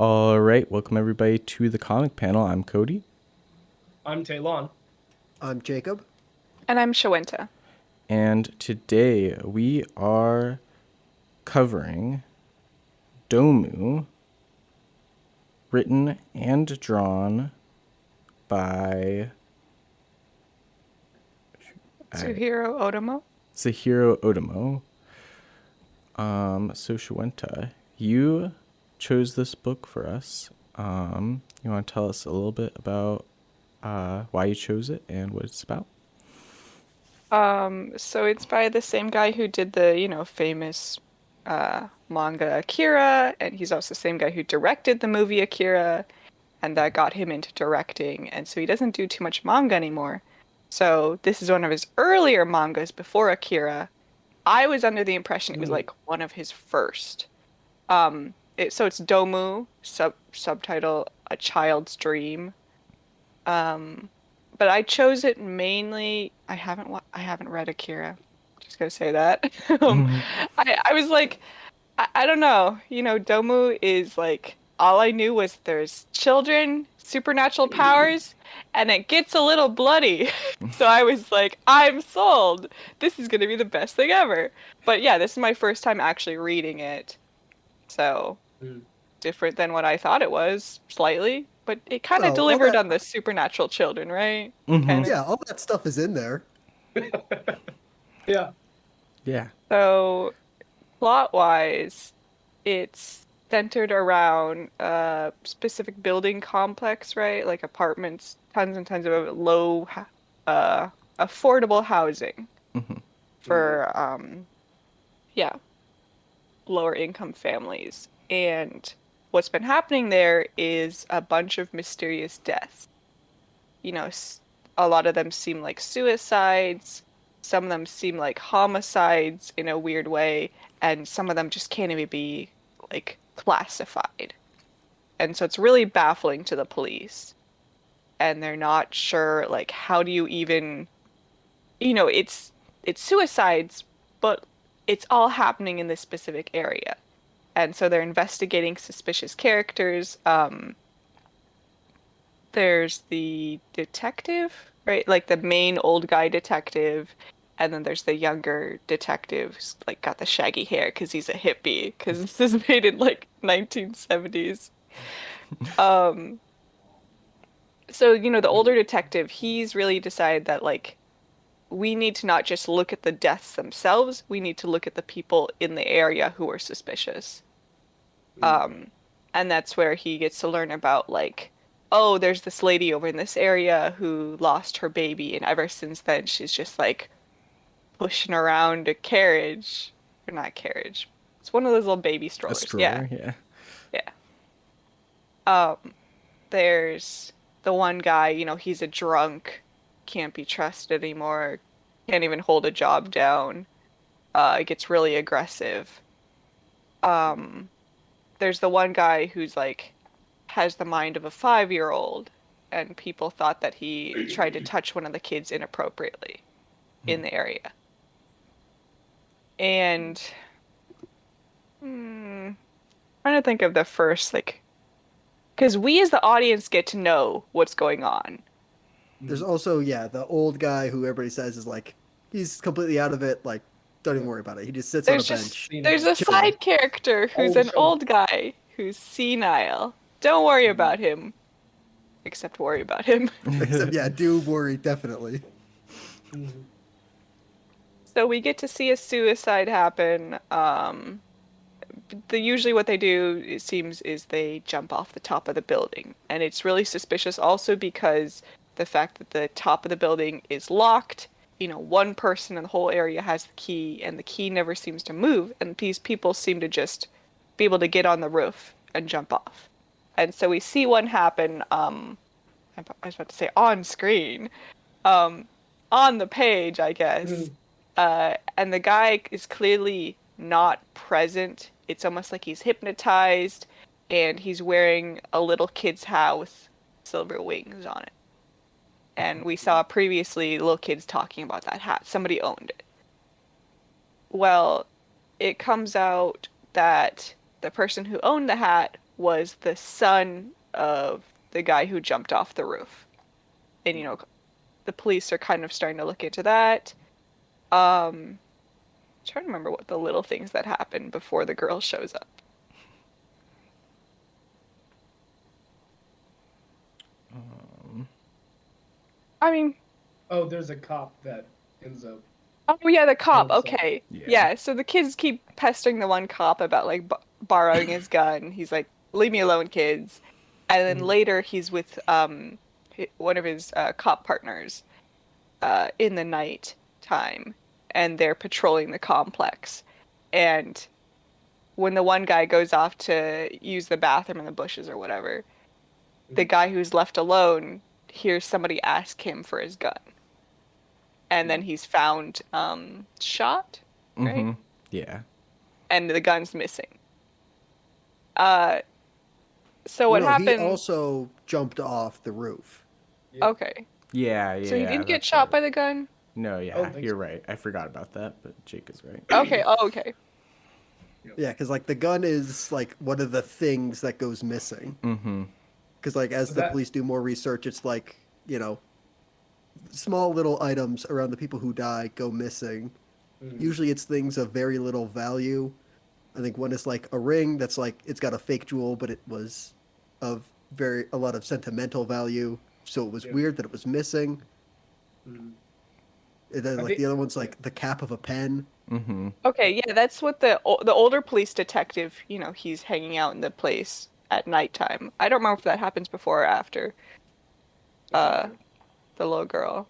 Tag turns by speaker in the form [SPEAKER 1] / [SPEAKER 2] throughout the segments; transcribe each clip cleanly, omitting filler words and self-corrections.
[SPEAKER 1] All right, welcome everybody to the comic panel. I'm Cody,
[SPEAKER 2] I'm Taylon.
[SPEAKER 3] I'm Jacob.
[SPEAKER 4] And I'm Shawenta.
[SPEAKER 1] and today we are covering Domu, written and drawn by
[SPEAKER 4] Tsuhiro Otomo.
[SPEAKER 1] Zahiro Otomo. So Shawenta, you chose this book for us. You want to tell us a little bit about why you chose it and what it's about?
[SPEAKER 4] So it's by the same guy who did the, famous manga Akira, and he's also the same guy who directed the movie Akira, and that got him into directing, and so he doesn't do too much manga anymore. So this is one of his earlier mangas before Akira. I was under the impression it was like one of his first. So it's Domu, subtitle A Child's Dream. But I chose it mainly. I haven't read Akira. Just gonna say that. I was like, I don't know. Domu is like all I knew was there's children, supernatural powers, and it gets a little bloody. So I was like, I'm sold. This is gonna be the best thing ever. But yeah, this is my first time actually reading it. So different than what I thought it was, slightly. But it kind of delivered on the supernatural children, right?
[SPEAKER 1] Mhm.
[SPEAKER 3] Yeah, all that stuff is in there.
[SPEAKER 2] Yeah.
[SPEAKER 1] Yeah.
[SPEAKER 4] So plot-wise, it's centered around a specific building complex, right? Like apartments, tons and tons of low, affordable housing for, lower income families. And what's been happening there is a bunch of mysterious deaths. A lot of them seem like suicides. Some of them seem like homicides in a weird way, and some of them just can't even be like classified. And so it's really baffling to the police. And they're not sure like how do you even it's suicides, but it's all happening in this specific area. And so they're investigating suspicious characters. There's the detective, right? Like the main old guy detective, and then there's the younger detective who's like got the shaggy hair because he's a hippie, because this is made in like 1970s. Um, so the older detective, he's really decided that like we need to not just look at the deaths themselves, we need to look at the people in the area who are suspicious. And that's where he gets to learn about like, oh, there's this lady over in this area who lost her baby, and ever since then she's just like pushing around a carriage, or not carriage. It's one of those little baby
[SPEAKER 1] A
[SPEAKER 4] strollers.
[SPEAKER 1] stroller, yeah.
[SPEAKER 4] Yeah. There's the one guy, he's a drunk, can't be trusted anymore, can't even hold a job down. It gets really aggressive. Um, there's the one guy who's like has the mind of a 5-year-old, and people thought that he tried to touch one of the kids inappropriately in the area. And trying to think of the first like, because we as the audience get to know what's going on.
[SPEAKER 3] There's also, the old guy who everybody says is like, he's completely out of it. Like, don't even worry about it. He just sits on a bench.
[SPEAKER 4] There's a
[SPEAKER 3] chilling.
[SPEAKER 4] side character who's an old guy who's senile. Don't worry about him. Except worry about him.
[SPEAKER 3] Except, do worry, definitely.
[SPEAKER 4] So we get to see a suicide happen. Usually what they do, it seems, is they jump off the top of the building. And it's really suspicious also because the fact that the top of the building is locked, one person in the whole area has the key, and the key never seems to move, and these people seem to just be able to get on the roof and jump off. And so we see one happen, I was about to say on screen, on the page, I guess. And the guy is clearly not present. It's almost like he's hypnotized, and he's wearing a little kid's hat with silver wings on it. And we saw previously little kids talking about that hat. Somebody owned it. Well, it comes out that the person who owned the hat was the son of the guy who jumped off the roof. And, you know, the police are kind of starting to look into that. Trying to remember what the little things that happen before the girl shows up. I mean,
[SPEAKER 2] Oh, there's a cop that ends up.
[SPEAKER 4] oh yeah, the cop.
[SPEAKER 2] Oh, so-
[SPEAKER 4] Okay,
[SPEAKER 1] Yeah.
[SPEAKER 4] yeah. So the kids keep pestering the one cop about like borrowing his gun. He's like, "Leave me alone, kids." And then
[SPEAKER 2] Mhm.
[SPEAKER 4] later he's with one of his cop partners in the night time, and they're patrolling the complex. And when the one guy goes off to use the bathroom in the bushes or whatever, the guy who's left alone hears somebody ask him for his gun. And then he's found shot, right?
[SPEAKER 1] Mm-hmm. Yeah.
[SPEAKER 4] And the gun's missing. So what
[SPEAKER 3] No,
[SPEAKER 4] happened?
[SPEAKER 3] he also jumped off the roof.
[SPEAKER 4] Okay.
[SPEAKER 1] Yeah, yeah.
[SPEAKER 4] So he didn't get
[SPEAKER 1] that's
[SPEAKER 4] shot
[SPEAKER 1] right.
[SPEAKER 4] by the gun?
[SPEAKER 1] No,
[SPEAKER 2] don't
[SPEAKER 1] yeah,
[SPEAKER 2] think
[SPEAKER 1] you're
[SPEAKER 2] so.
[SPEAKER 1] right. I forgot about that, but Jake is right.
[SPEAKER 4] Okay. Oh, okay.
[SPEAKER 3] Yeah, because like the gun is like one of the things that goes missing.
[SPEAKER 1] Mm-hmm.
[SPEAKER 3] Because like as
[SPEAKER 2] So
[SPEAKER 3] the
[SPEAKER 2] that-
[SPEAKER 3] police do more research, it's like, you know, small little items around the people who die go missing.
[SPEAKER 2] Mhm.
[SPEAKER 3] Usually it's things of very little value. I think one is like a ring that's like it's got a fake jewel, but it was of a lot of sentimental value. So it was
[SPEAKER 2] Yeah.
[SPEAKER 3] weird that it was missing.
[SPEAKER 2] Mhm.
[SPEAKER 3] And then
[SPEAKER 2] I
[SPEAKER 3] like
[SPEAKER 2] think-
[SPEAKER 3] the other one's like the cap of a pen.
[SPEAKER 1] Mm-hmm.
[SPEAKER 4] Okay, yeah, that's what the older police detective, you know, he's hanging out in the place at nighttime. I don't remember if that happens before or after the little girl.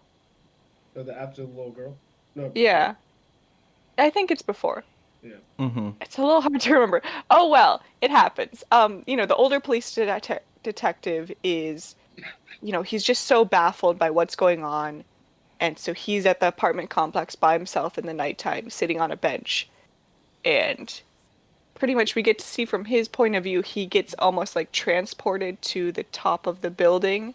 [SPEAKER 2] So the after the little girl. No.
[SPEAKER 4] Yeah. I think it's before.
[SPEAKER 1] Mm-hmm.
[SPEAKER 4] It's a little hard to remember. Oh well, it happens. You know, the older police detective is, you know, he's just so baffled by what's going on, and so he's at the apartment complex by himself in the nighttime, sitting on a bench, and pretty much we get to see from his point of view, he gets almost like transported to the top of the building,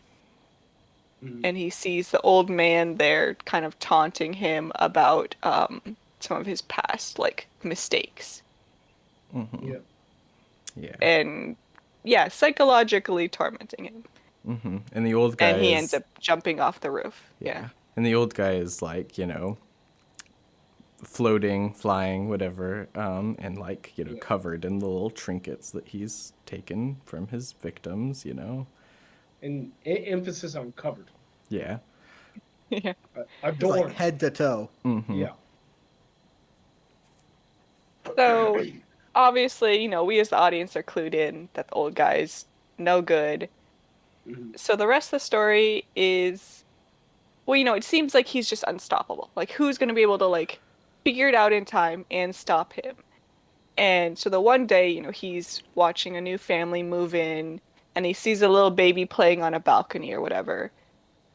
[SPEAKER 2] Mhm.
[SPEAKER 4] and he sees the old man there, kind of taunting him about some of his past like mistakes.
[SPEAKER 1] Mm-hmm.
[SPEAKER 2] Yeah.
[SPEAKER 1] Yeah.
[SPEAKER 4] And yeah, psychologically tormenting him.
[SPEAKER 1] Mm-hmm. And the old guy
[SPEAKER 4] And he
[SPEAKER 1] is,
[SPEAKER 4] ends up jumping off the roof. Yeah.
[SPEAKER 1] And the old guy is like, you know, floating, flying, whatever, and like, you know,
[SPEAKER 2] Yeah.
[SPEAKER 1] covered in the little trinkets that he's taken from his victims, you know.
[SPEAKER 2] And emphasis on covered.
[SPEAKER 1] Yeah.
[SPEAKER 4] Yeah.
[SPEAKER 3] It's
[SPEAKER 2] Adorned.
[SPEAKER 3] like head to toe.
[SPEAKER 1] Mm-hmm.
[SPEAKER 2] Yeah.
[SPEAKER 4] So obviously, you know, we as the audience are clued in that the old guy's no good.
[SPEAKER 2] Mhm.
[SPEAKER 4] So the rest of the story is, well, you know, it seems like he's just unstoppable. Like, who's going to be able to, like, figure it out in time and stop him? And so the one day, you know, he's watching a new family move in, and he sees a little baby playing on a balcony or whatever.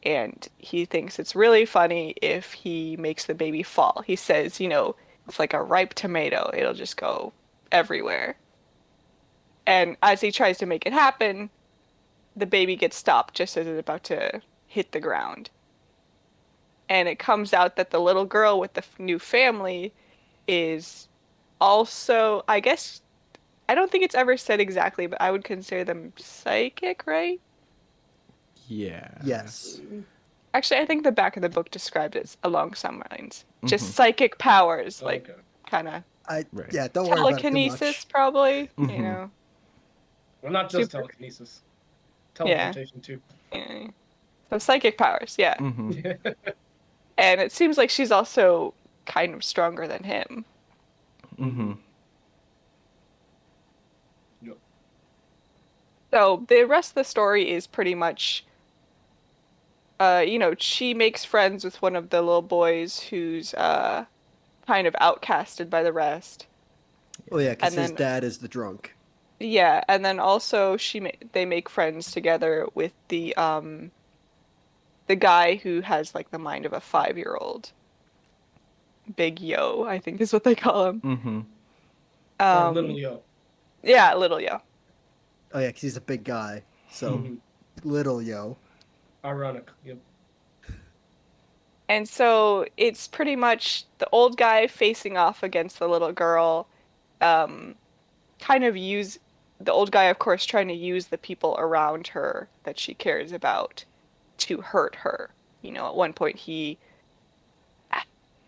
[SPEAKER 4] And he thinks it's really funny if he makes the baby fall. He says, you know, it's like a ripe tomato, it'll just go everywhere. And as he tries to make it happen, the baby gets stopped just as it's about to hit the ground. And it comes out that the little girl with the new family is also, I guess, I don't think it's ever said exactly, but I would consider them psychic, right?
[SPEAKER 1] Yeah.
[SPEAKER 3] Yes.
[SPEAKER 4] Actually, I think the back of the book described it along some lines. Just
[SPEAKER 1] Mhm.
[SPEAKER 4] psychic powers, like
[SPEAKER 2] Okay.
[SPEAKER 4] kind of
[SPEAKER 3] I
[SPEAKER 1] Right.
[SPEAKER 3] yeah, don't worry about it too
[SPEAKER 4] telekinesis,
[SPEAKER 3] much.
[SPEAKER 4] probably. You
[SPEAKER 1] Mhm.
[SPEAKER 4] know,
[SPEAKER 2] Well, not just
[SPEAKER 4] Super-
[SPEAKER 2] telekinesis. Teleportation too.
[SPEAKER 4] yeah. So psychic powers, yeah.
[SPEAKER 1] Mm-hmm.
[SPEAKER 4] And it seems like she's also kind of stronger than him.
[SPEAKER 1] Mm-hmm.
[SPEAKER 2] Yep.
[SPEAKER 4] So the rest of the story is pretty much, you know, she makes friends with one of the little boys who's kind of outcasted by the rest.
[SPEAKER 3] Oh yeah, because
[SPEAKER 4] And
[SPEAKER 3] his
[SPEAKER 4] then-
[SPEAKER 3] dad is the drunk.
[SPEAKER 4] Yeah, and then also they make friends together with the guy who has like the mind of a 5-year-old. Big Yo, I think is what they call him.
[SPEAKER 1] Mm-hmm.
[SPEAKER 2] Or little yo.
[SPEAKER 4] Yeah, little Yo.
[SPEAKER 3] Oh yeah, because he's a big guy. So
[SPEAKER 2] Mhm.
[SPEAKER 3] little yo.
[SPEAKER 2] Ironic. Yep.
[SPEAKER 4] And so it's pretty much the old guy facing off against the little girl, kind of the old guy, of course, trying to use the people around her that she cares about to hurt her. You know, at one point he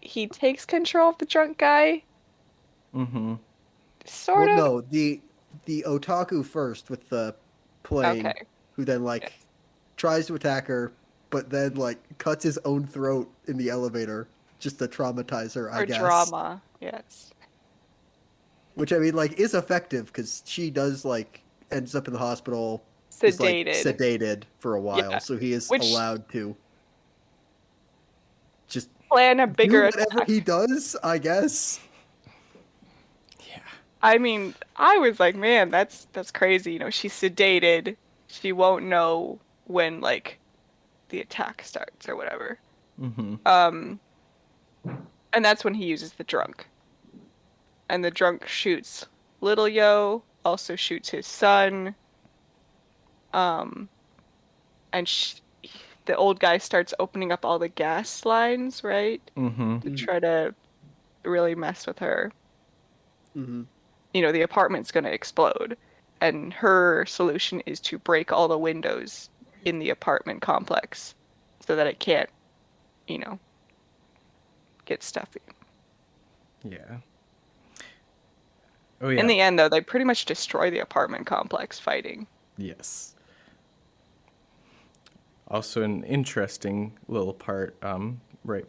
[SPEAKER 4] takes control of the drunk guy.
[SPEAKER 1] Mm-hmm.
[SPEAKER 4] Sort
[SPEAKER 3] Well,
[SPEAKER 4] of.
[SPEAKER 3] no, the otaku first with the plane,
[SPEAKER 4] Okay.
[SPEAKER 3] who then like tries to attack her, but then like cuts his own throat in the elevator just to traumatize her, I
[SPEAKER 4] Or
[SPEAKER 3] guess.
[SPEAKER 4] drama, yes.
[SPEAKER 3] Which I mean, like, is effective because she does like ends up in the hospital, is like
[SPEAKER 4] Sedated.
[SPEAKER 3] sedated for a while,
[SPEAKER 4] Yeah.
[SPEAKER 3] so he is
[SPEAKER 4] Which
[SPEAKER 3] allowed to just
[SPEAKER 4] plan a
[SPEAKER 3] do
[SPEAKER 4] bigger
[SPEAKER 3] whatever
[SPEAKER 4] attack.
[SPEAKER 3] he does, I guess.
[SPEAKER 1] Yeah.
[SPEAKER 4] I mean, I was like, man, that's crazy. You know, she's sedated. She won't know when like the attack starts or whatever.
[SPEAKER 1] Mm-hmm.
[SPEAKER 4] And that's when he uses the drunk. And the drunk shoots Little Yo, also shoots his son. And the old guy starts opening up all the gas lines, right?
[SPEAKER 1] Mm-hmm.
[SPEAKER 4] To try to really mess with her.
[SPEAKER 3] Mm-hmm.
[SPEAKER 4] You know, the apartment's going to explode. And her solution is to break all the windows in the apartment complex so that it can't, you know, get stuffy.
[SPEAKER 1] Yeah. Oh yeah.
[SPEAKER 4] In the end, though, they pretty much destroy the apartment complex fighting.
[SPEAKER 1] Yes. Also, an interesting little part, right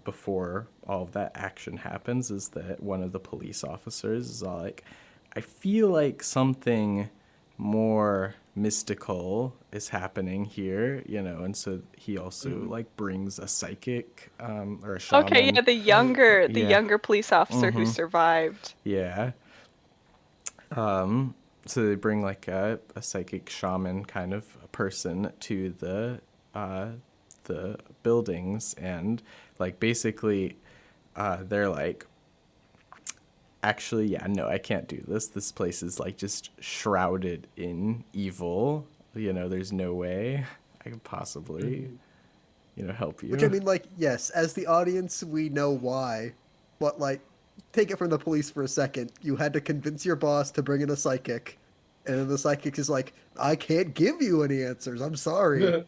[SPEAKER 1] before all of that action happens, is that one of the police officers is all like, I feel like something more mystical is happening here, you know, and so he also like brings a psychic or a shaman.
[SPEAKER 4] Okay, yeah, the younger police officer who
[SPEAKER 1] Mhm.
[SPEAKER 4] survived.
[SPEAKER 1] Yeah. So they bring like a psychic shaman kind of person to the buildings, and like basically they're like, actually, yeah, no, I can't do this. This place is like just shrouded in evil. You know, there's no way I could possibly, you know, help you.
[SPEAKER 3] Which I mean, like, yes, as the audience, we know why, but like, take it from the police for a second. You had to convince your boss to bring in a psychic, and then the psychic is like, I can't give you any answers. I'm sorry.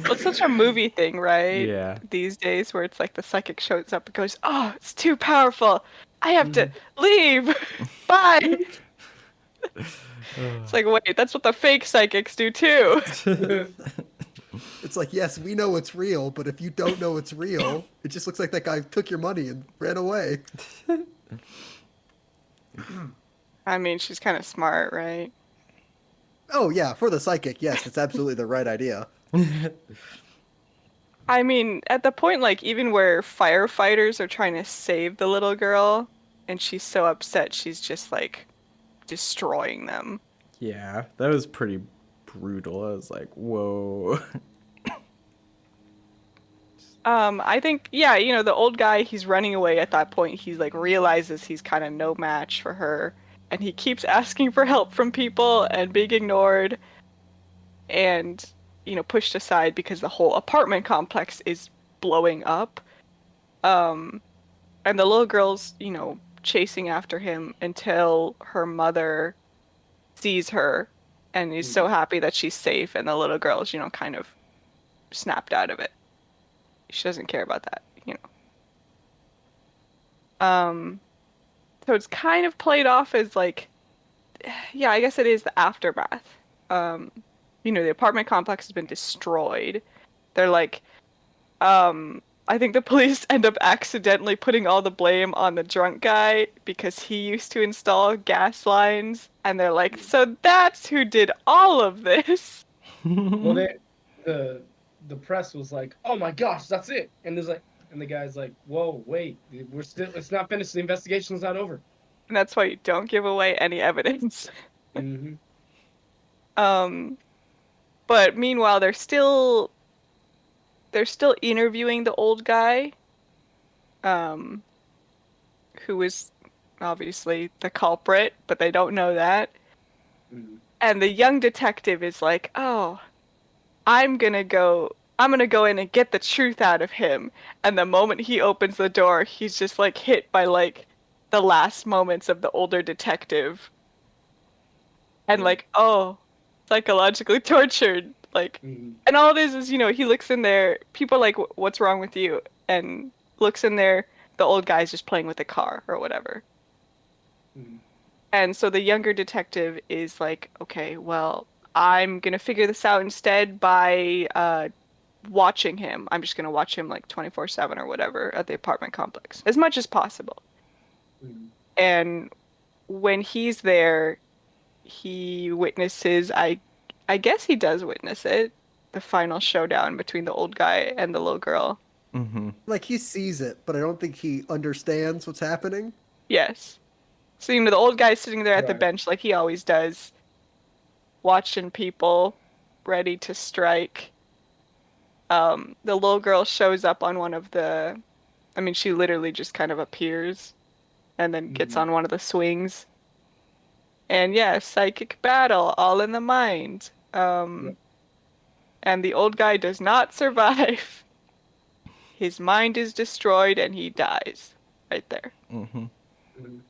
[SPEAKER 4] Well, it's such a movie thing, right?
[SPEAKER 1] Yeah.
[SPEAKER 4] These days, where it's like the psychic shows up and goes, "Oh, it's too powerful. I have to leave. Bye." It's like, wait, that's what the fake psychics do too.
[SPEAKER 3] It's like, yes, we know it's real, but if you don't know it's real, it just looks like that guy took your money and ran away.
[SPEAKER 4] I mean, she's kind of smart, right?
[SPEAKER 3] Oh yeah, for the psychic, yes, it's absolutely the right idea.
[SPEAKER 4] I mean, at the point, like, even where firefighters are trying to save the little girl, and she's so upset, she's just, like, destroying them.
[SPEAKER 1] Yeah, that was pretty brutal. I was like, whoa.
[SPEAKER 4] I think, yeah, you know, the old guy, he's running away at that point. He's, like, realizes he's kind of no match for her, and he keeps asking for help from people and being ignored and, you know, pushed aside because the whole apartment complex is blowing up. And the little girl's, you know, chasing after him until her mother sees her and is so happy that she's safe, and the little girl's, you know, kind of snapped out of it. She doesn't care about that, you know. So it's kind of played off as like, yeah, I guess it is the aftermath. You know, the apartment complex has been destroyed. They're like, I think the police end up accidentally putting all the blame on the drunk guy because he used to install gas lines, and they're like, so that's who did all of this.
[SPEAKER 2] Well, the press was like, "Oh my gosh, that's it," and the guy's like, "Whoa, wait, it's not finished. The investigation's not over."
[SPEAKER 4] And that's why you don't give away any evidence.
[SPEAKER 2] Mm-hmm.
[SPEAKER 4] But meanwhile, they're still interviewing the old guy, who is obviously the culprit, but they don't know that.
[SPEAKER 2] Mm-hmm.
[SPEAKER 4] And the young detective is like, "Oh, I'm gonna go in and get the truth out of him." And the moment he opens the door, he's just like hit by like the last moments of the older detective and
[SPEAKER 2] Yeah.
[SPEAKER 4] like, oh, psychologically tortured, like,
[SPEAKER 2] Mhm.
[SPEAKER 4] and all it is, you know, he looks in there, people are like, what's wrong with you? And looks in there, the old guy's just playing with the car or whatever.
[SPEAKER 2] Mhm.
[SPEAKER 4] And so the younger detective is like, okay, well, I'm gonna figure this out instead by watching him. I'm just gonna watch him like 24/7 or whatever at the apartment complex as much as possible.
[SPEAKER 2] Mhm.
[SPEAKER 4] And when he's there, he witnesses, I guess he does witness it, the final showdown between the old guy and the little girl.
[SPEAKER 1] Mm-hmm.
[SPEAKER 3] Like he sees it, but I don't think he understands what's happening.
[SPEAKER 4] Yes. So, you know, the old guy's sitting there at the
[SPEAKER 2] Right.
[SPEAKER 4] bench like he always does, watching people ready to strike. The little girl shows up on one of the, I mean, she literally just kind of appears and then gets
[SPEAKER 2] Mhm.
[SPEAKER 4] on one of the swings. And yeah, psychic battle, all in the mind.
[SPEAKER 2] Yep.
[SPEAKER 4] And the old guy does not survive. His mind is destroyed and he dies. Right there.
[SPEAKER 1] Mm-hmm.
[SPEAKER 2] Mhm.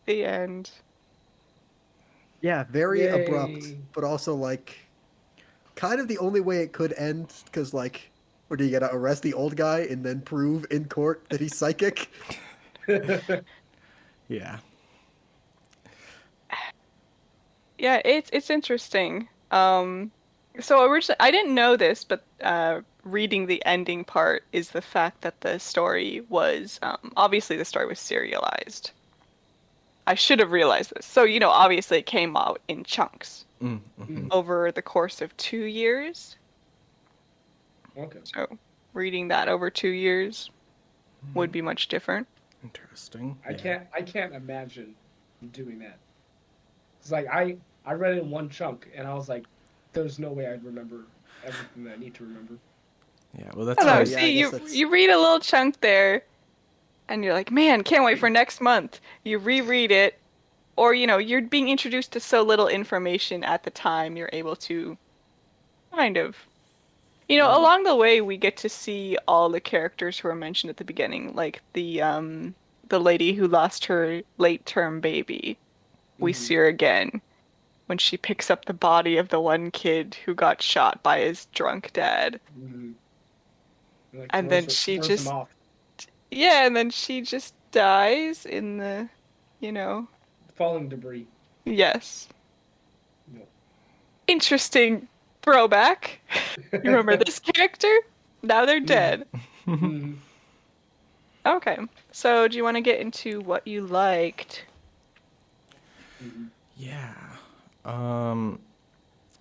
[SPEAKER 4] The end.
[SPEAKER 3] Yeah, very abrupt,
[SPEAKER 2] Yay.
[SPEAKER 3] but also like kind of the only way it could end because like, or do you gotta arrest the old guy and then prove in court that he's psychic?
[SPEAKER 1] Yeah.
[SPEAKER 4] Yeah, it's interesting. So originally I didn't know this, but reading the ending part is the fact that the story was obviously the story was serialized. I should have realized this. So, you know, obviously it came out in chunks
[SPEAKER 1] Mm-hmm.
[SPEAKER 4] over the course of 2 years.
[SPEAKER 2] Okay.
[SPEAKER 4] So, reading that over 2 years would be much different.
[SPEAKER 1] Interesting.
[SPEAKER 2] I
[SPEAKER 1] Yeah.
[SPEAKER 2] can't imagine doing that. It's like I read it in one chunk and I was like, there's no way I'd remember everything that I need to remember.
[SPEAKER 1] Yeah. Well,
[SPEAKER 4] I
[SPEAKER 1] that's
[SPEAKER 4] don't know.
[SPEAKER 3] Oh
[SPEAKER 1] why.
[SPEAKER 3] yeah, I
[SPEAKER 4] See,
[SPEAKER 3] guess
[SPEAKER 4] you
[SPEAKER 3] that's
[SPEAKER 4] you read a little chunk there, and you're like, man, can't wait for next month. You reread it, or you know, you're being introduced to so little information at the time, you're able to kind of, you know,
[SPEAKER 2] Mhm.
[SPEAKER 4] along the way, we get to see all the characters who are mentioned at the beginning, like the lady who lost her late term baby. We
[SPEAKER 2] Mhm.
[SPEAKER 4] see her again when she picks up the body of the one kid who got shot by his drunk dad.
[SPEAKER 2] Mhm. And like
[SPEAKER 4] And then she
[SPEAKER 2] throws him
[SPEAKER 4] just,
[SPEAKER 2] off,
[SPEAKER 4] yeah, and then she just dies in the, you know,
[SPEAKER 2] falling debris.
[SPEAKER 4] yes.
[SPEAKER 2] No.
[SPEAKER 4] Interesting throwback. You remember this character? Now they're
[SPEAKER 2] Mhm.
[SPEAKER 4] dead.
[SPEAKER 2] Mhm.
[SPEAKER 4] Okay. So, do you want to get into what you liked?
[SPEAKER 2] Mhm.
[SPEAKER 1] Yeah. Um,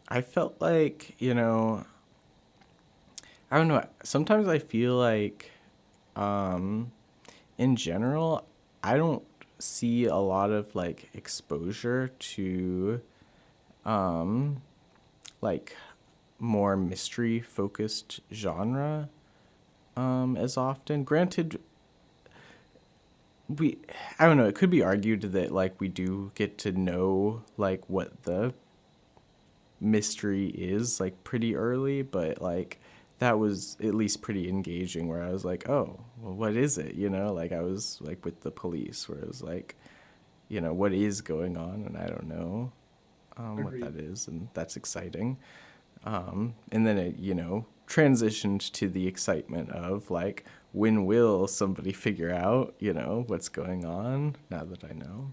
[SPEAKER 1] I felt like, I don't know. Sometimes I feel like, um, in general, I don't see a lot of like exposure to, um, like more mystery focused genre, as often. Granted, we, I don't know, it could be argued that like we do get to know like what the mystery is like pretty early, but like that was at least pretty engaging where I was like, oh, well, what is it? Like I was like with the police where it was like, what is going on? And I don't know what
[SPEAKER 2] Agreed.
[SPEAKER 1] that is. And that's exciting. And then it, transitioned to the excitement of like, when will somebody figure out, what's going on now that I know?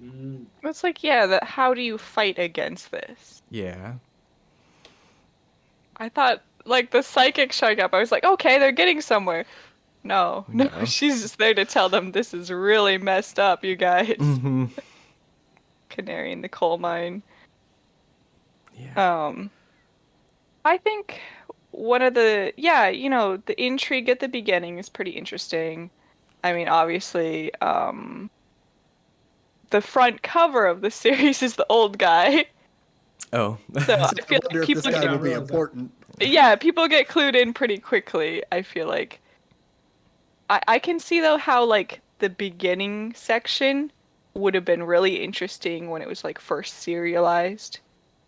[SPEAKER 2] Mhm.
[SPEAKER 4] It's like, yeah, that how do you fight against this?
[SPEAKER 1] Yeah.
[SPEAKER 4] I thought like the psychic showing up, I was like, okay, they're getting somewhere. No, no,
[SPEAKER 1] No.
[SPEAKER 4] she's just there to tell them this is really messed up, you guys.
[SPEAKER 1] Mm-hmm.
[SPEAKER 4] Canary in the coal mine.
[SPEAKER 1] Yeah.
[SPEAKER 4] Um, I think one of the, yeah, you know, the intrigue at the beginning is pretty interesting. I mean, obviously, the front cover of the series is the old guy.
[SPEAKER 1] Oh.
[SPEAKER 4] So
[SPEAKER 3] so
[SPEAKER 4] I
[SPEAKER 3] I
[SPEAKER 4] feel
[SPEAKER 3] wonder
[SPEAKER 4] like
[SPEAKER 3] if this
[SPEAKER 2] I
[SPEAKER 4] people
[SPEAKER 2] did
[SPEAKER 3] guy
[SPEAKER 4] get,
[SPEAKER 3] will
[SPEAKER 2] not
[SPEAKER 3] be
[SPEAKER 2] realize that.
[SPEAKER 3] important.
[SPEAKER 4] yeah, people get clued in pretty quickly. I feel like I can see though how like the beginning section would have been really interesting when it was like first serialized.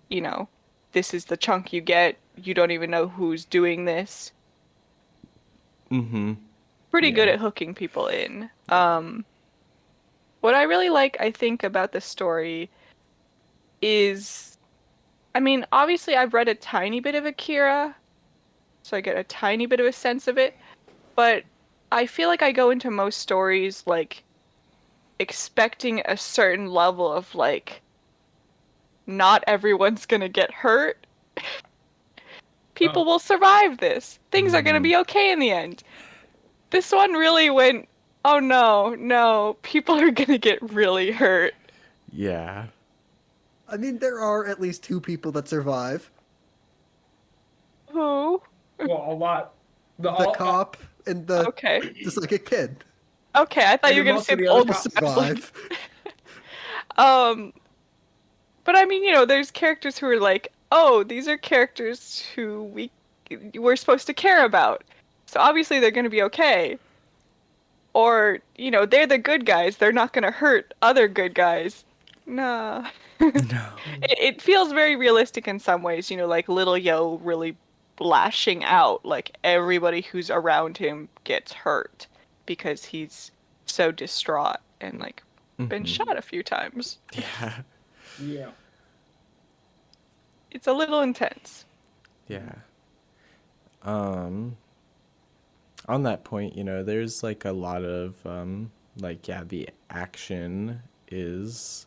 [SPEAKER 4] You know, this is the chunk you get. You don't even know who's doing this.
[SPEAKER 1] Mm-hmm.
[SPEAKER 4] Pretty good
[SPEAKER 1] Yeah.
[SPEAKER 4] at hooking people in. What I really like, I think, about the story is, I mean, obviously I've read a tiny bit of Akira, so I get a tiny bit of a sense of it, but I feel like I go into most stories like expecting a certain level of like not everyone's gonna get hurt. People
[SPEAKER 2] Oh,
[SPEAKER 4] will survive this. Things are gonna
[SPEAKER 1] Mm,
[SPEAKER 4] be okay in the end. This one really went, oh no, no, people are gonna get really hurt.
[SPEAKER 1] yeah.
[SPEAKER 3] I mean, there are at least 2 people that survive.
[SPEAKER 4] Who?
[SPEAKER 2] well, a lot. The
[SPEAKER 3] The
[SPEAKER 2] all
[SPEAKER 3] cop and the
[SPEAKER 4] Okay.
[SPEAKER 3] psychic kid
[SPEAKER 4] Okay, I thought
[SPEAKER 2] and
[SPEAKER 4] you were
[SPEAKER 2] then
[SPEAKER 4] gonna
[SPEAKER 2] most
[SPEAKER 4] say
[SPEAKER 2] of
[SPEAKER 4] the
[SPEAKER 2] the other
[SPEAKER 4] old
[SPEAKER 3] will
[SPEAKER 2] cops.
[SPEAKER 4] sibling.
[SPEAKER 3] survive.
[SPEAKER 4] Um, but I mean, there's characters who are like, oh, these are characters who we're supposed to care about. So obviously they're gonna be okay. Or, they're the good guys. They're not gonna hurt other good guys. Nah.
[SPEAKER 1] No.
[SPEAKER 4] It feels very realistic in some ways, like little Yo really lashing out, like everybody who's around him gets hurt because he's so distraught and like been
[SPEAKER 1] Hmm.
[SPEAKER 4] shot a few times.
[SPEAKER 1] Yeah.
[SPEAKER 2] Yeah.
[SPEAKER 4] It's a little intense.
[SPEAKER 1] Yeah. Um, on that point, there's like a lot of like yeah, the action is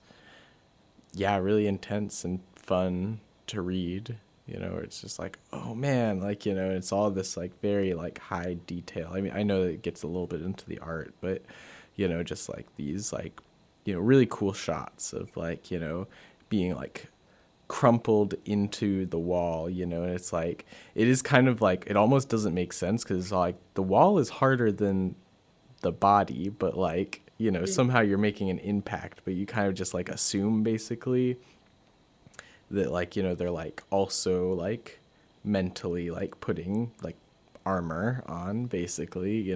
[SPEAKER 1] yeah, really intense and fun to read. It's just like, oh man, like, it's all this like very like high detail. I mean, I know that it gets a little bit into the art, but just like these like, really cool shots of like, being like crumpled into the wall, and it's like, it is kind of like, it almost doesn't make sense because like the wall is harder than the body, but like, somehow you're making an impact, but you kind of just like assume basically that like, they're like also like mentally like putting like armor on basically,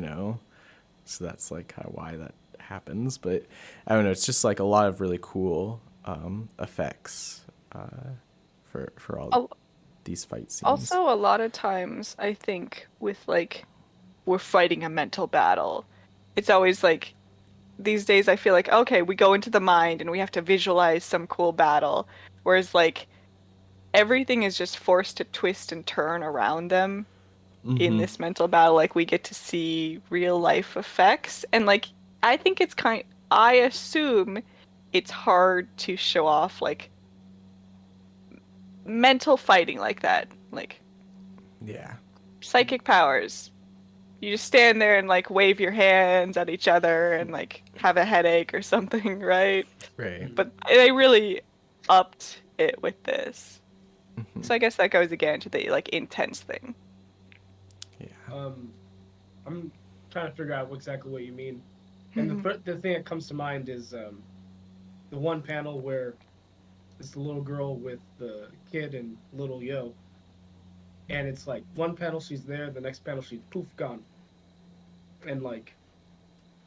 [SPEAKER 1] so that's like kind of why that happens. But I don't know, it's just like a lot of really cool effects for all
[SPEAKER 4] Al-
[SPEAKER 1] these fight scenes.
[SPEAKER 4] Also, a lot of times, I think with like we're fighting a mental battle, it's always like these days I feel like okay, we go into the mind and we have to visualize some cool battle, whereas like everything is just forced to twist and turn around them in
[SPEAKER 1] Mm-hmm.
[SPEAKER 4] this mental battle. Like we get to see real life effects, and like I think I assume it's hard to show off like mental fighting like that, like
[SPEAKER 1] Yeah.
[SPEAKER 4] psychic powers. You just stand there and like wave your hands at each other and like have a headache or something, right?
[SPEAKER 1] Right.
[SPEAKER 4] But they really upped it with this. So I guess that goes again to the like intense thing.
[SPEAKER 1] Yeah.
[SPEAKER 2] I'm trying to figure out exactly what you mean. And the thing that comes to mind is the one panel where it's the little girl with the kid and little Yo, and it's like one panel she's there, the next panel she's poof gone, and like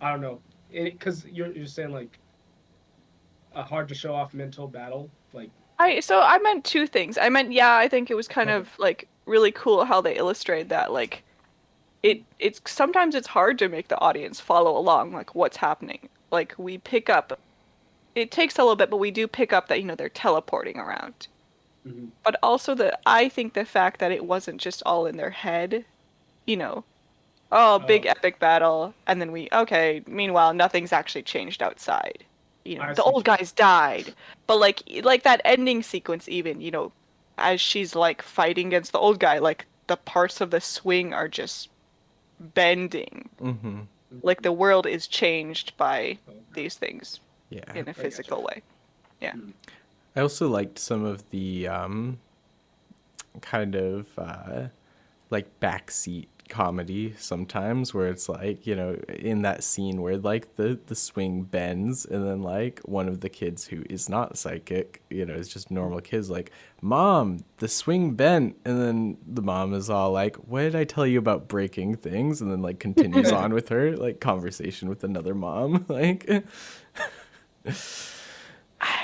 [SPEAKER 2] I don't know, because you're saying like a hard to show off mental battle, like
[SPEAKER 4] I meant two things. I meant yeah, I think it was kind
[SPEAKER 2] okay,
[SPEAKER 4] of like really cool how they illustrated that like it's sometimes it's hard to make the audience follow along like what's happening. Like we pick up it takes a little bit, but we do pick up that they're teleporting around.
[SPEAKER 2] mm-hmm.
[SPEAKER 4] But also I think the fact that it wasn't just all in their head, you know, oh, big
[SPEAKER 2] Oh,
[SPEAKER 4] epic battle, and then okay, meanwhile nothing's actually changed outside.
[SPEAKER 2] I
[SPEAKER 4] The
[SPEAKER 2] see what
[SPEAKER 4] old
[SPEAKER 2] you mean.
[SPEAKER 4] guys died. But like that ending sequence even, as she's like fighting against the old guy, like the parts of the swing are just bending.
[SPEAKER 1] Mm-hmm.
[SPEAKER 4] Like the world is changed by
[SPEAKER 2] Okay.
[SPEAKER 4] these things
[SPEAKER 1] Yeah.
[SPEAKER 4] in a
[SPEAKER 2] I gotcha.
[SPEAKER 4] physical way. Yeah.
[SPEAKER 2] Mm.
[SPEAKER 1] I also liked some of the kind of like backseat comedy sometimes where it's like, in that scene where like the swing bends and then like one of the kids who is not psychic, is just normal kids like, Mom, the swing bent, and then the mom is all like, what did I tell you about breaking things? And then like continues on with her like conversation with another mom. Like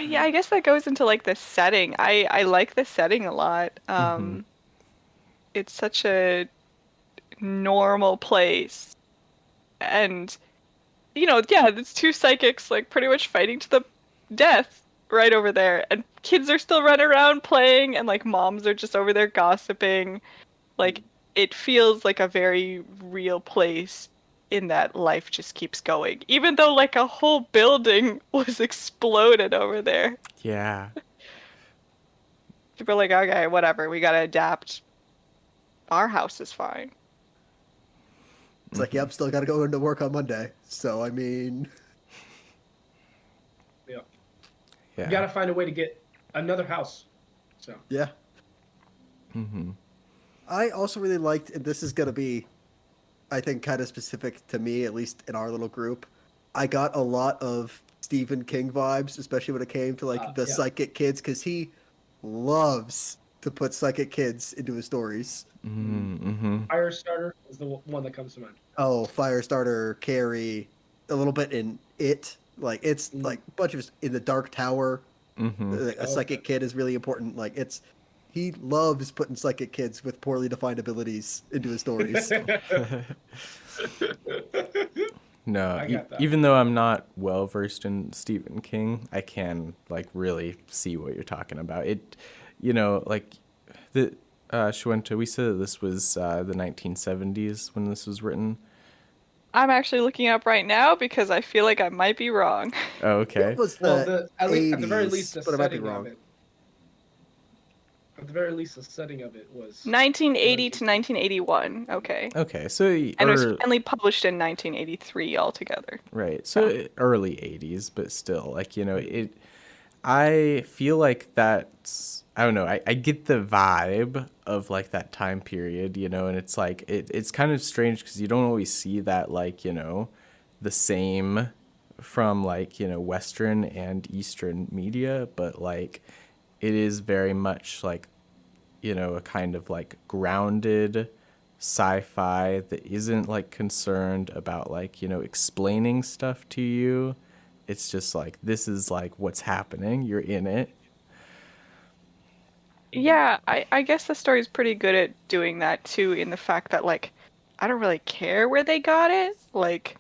[SPEAKER 4] Yeah, I guess that goes into like the setting. I like the setting a lot. It's such a normal place. And yeah, it's two psychics like pretty much fighting to the death right over there, and kids are still running around playing, and like moms are just over there gossiping. Like it feels like a very real place in that life just keeps going, even though like a whole building was exploded over there.
[SPEAKER 1] Yeah.
[SPEAKER 4] People are like, okay, whatever, we gotta adapt. Our house is fine.
[SPEAKER 3] It's like, yep, still got to go into work on Monday. So I mean,
[SPEAKER 2] Yeah.
[SPEAKER 1] Yeah.
[SPEAKER 2] You gotta find a way to get another house. So
[SPEAKER 3] yeah.
[SPEAKER 1] Mm-hmm.
[SPEAKER 3] I also really liked, and this is gonna be, I think, kind of specific to me, at least in our little group. I got a lot of Stephen King vibes, especially when it came to like the
[SPEAKER 2] yeah.
[SPEAKER 3] psychic kids, because he loves to put psychic kids into his stories.
[SPEAKER 1] Mm-hmm.
[SPEAKER 2] Firestarter is the one that comes to mind.
[SPEAKER 3] Oh, Firestarter, Carrie, a little bit in It. Like it's like a bunch of in the Dark Tower.
[SPEAKER 1] Mm-hmm.
[SPEAKER 3] A psychic kid is really important. Like it's he loves putting psychic kids with poorly defined abilities into his stories.
[SPEAKER 1] No,
[SPEAKER 2] I got that.
[SPEAKER 1] even though I'm not well versed in Stephen King, I can like really see what you're talking about. It, like the Shwenta, we said that this was the 1970s when this was written.
[SPEAKER 4] I'm actually looking up right now because I feel like I might be wrong.
[SPEAKER 1] Oh,
[SPEAKER 3] It
[SPEAKER 1] okay.
[SPEAKER 3] was
[SPEAKER 2] Well,
[SPEAKER 3] the
[SPEAKER 2] at
[SPEAKER 3] 80s,
[SPEAKER 2] the very least, the
[SPEAKER 3] but I might be
[SPEAKER 2] setting of
[SPEAKER 3] wrong.
[SPEAKER 2] it. At the very least, the setting of it was
[SPEAKER 4] 1980 to 1981. Okay.
[SPEAKER 1] Okay, so
[SPEAKER 4] And it was finally published in 1983 altogether.
[SPEAKER 1] right, so early 80s, but still, like it. I feel like that's I don't know. I get the vibe of like that time period, and it's like it's kind of strange because you don't always see that like the same from like Western and Eastern media, but like it is very much like a kind of like grounded sci-fi that isn't like concerned about like explaining stuff to you. It's just like this is like what's happening, you're in it.
[SPEAKER 4] Yeah, I guess the story's pretty good at doing that too, in the fact that like I don't really care where they got it. Like,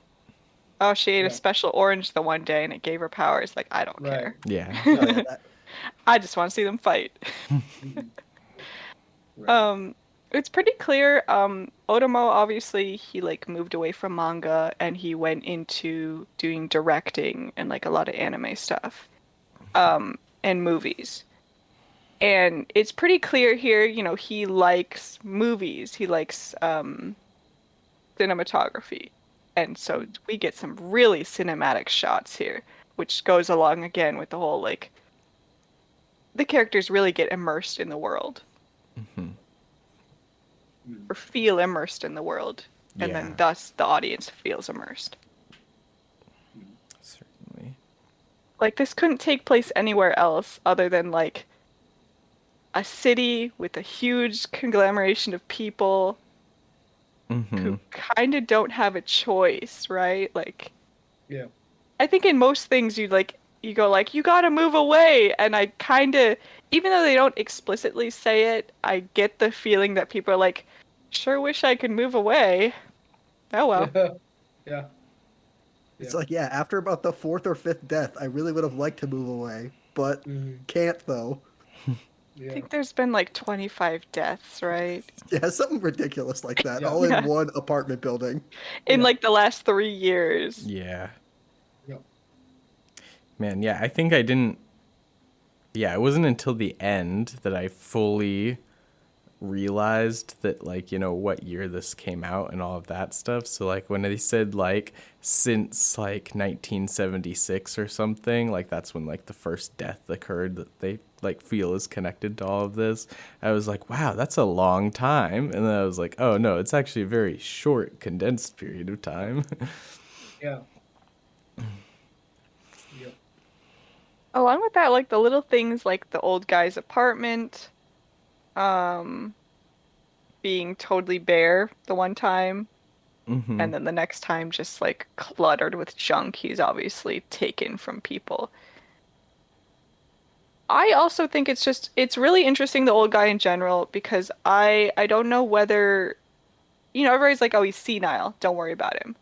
[SPEAKER 4] oh, she ate a
[SPEAKER 2] Yeah.
[SPEAKER 4] special orange the one day and it gave her powers. Like, I don't
[SPEAKER 2] Right.
[SPEAKER 4] care.
[SPEAKER 1] Yeah.
[SPEAKER 3] Oh, yeah, that-
[SPEAKER 4] I just want to see them fight.
[SPEAKER 2] Right.
[SPEAKER 4] It's pretty clear. Otomo obviously he like moved away from manga and he went into doing directing and like a lot of anime stuff, and movies. And it's pretty clear here, he likes movies. He likes cinematography. And so we get some really cinematic shots here, which goes along again with the whole like the characters really get immersed in the world. Or feel immersed in the world, and
[SPEAKER 1] Yeah.
[SPEAKER 4] then thus the audience feels immersed.
[SPEAKER 1] Certainly.
[SPEAKER 4] Like this couldn't take place anywhere else other than like a city with a huge conglomeration of people who kind of don't have a choice, right? Like
[SPEAKER 2] Yeah.
[SPEAKER 4] I think in most things you go like you gotta move away, and I kind of, even though they don't explicitly say it, I get the feeling that people are like, sure wish I could move away. Oh well.
[SPEAKER 2] Yeah.
[SPEAKER 3] It's
[SPEAKER 2] Yeah.
[SPEAKER 3] like, yeah, after about the fourth or fifth death, I really would have liked to move away, but can't though.
[SPEAKER 4] I
[SPEAKER 2] Yeah.
[SPEAKER 4] think there's been like 25 deaths, right?
[SPEAKER 3] Yeah, something ridiculous like that,
[SPEAKER 2] Yeah.
[SPEAKER 3] all
[SPEAKER 4] Yeah.
[SPEAKER 3] in one apartment building.
[SPEAKER 4] In
[SPEAKER 2] Yeah.
[SPEAKER 4] like the last 3 years.
[SPEAKER 1] Yeah.
[SPEAKER 2] Yeah.
[SPEAKER 1] Man, yeah, I think I didn't. Yeah, it wasn't until the end that I fully realized that, like, what year this came out and all of that stuff. So, like, when they said, like, since, like, 1976 or something, like, that's when, like, the first death occurred that they, like, feel is connected to all of this. I was like, wow, that's a long time. And then I was like, oh, no, it's actually a very short, condensed period of time.
[SPEAKER 2] Yeah. Yep.
[SPEAKER 4] Along with that, like the little things like the old guy's apartment, being totally bare the one time, and then the next time just like cluttered with junk he's obviously taken from people. I also think it's really interesting, the old guy in general, because I don't know whether, everybody's like, oh, he's senile, don't worry about him.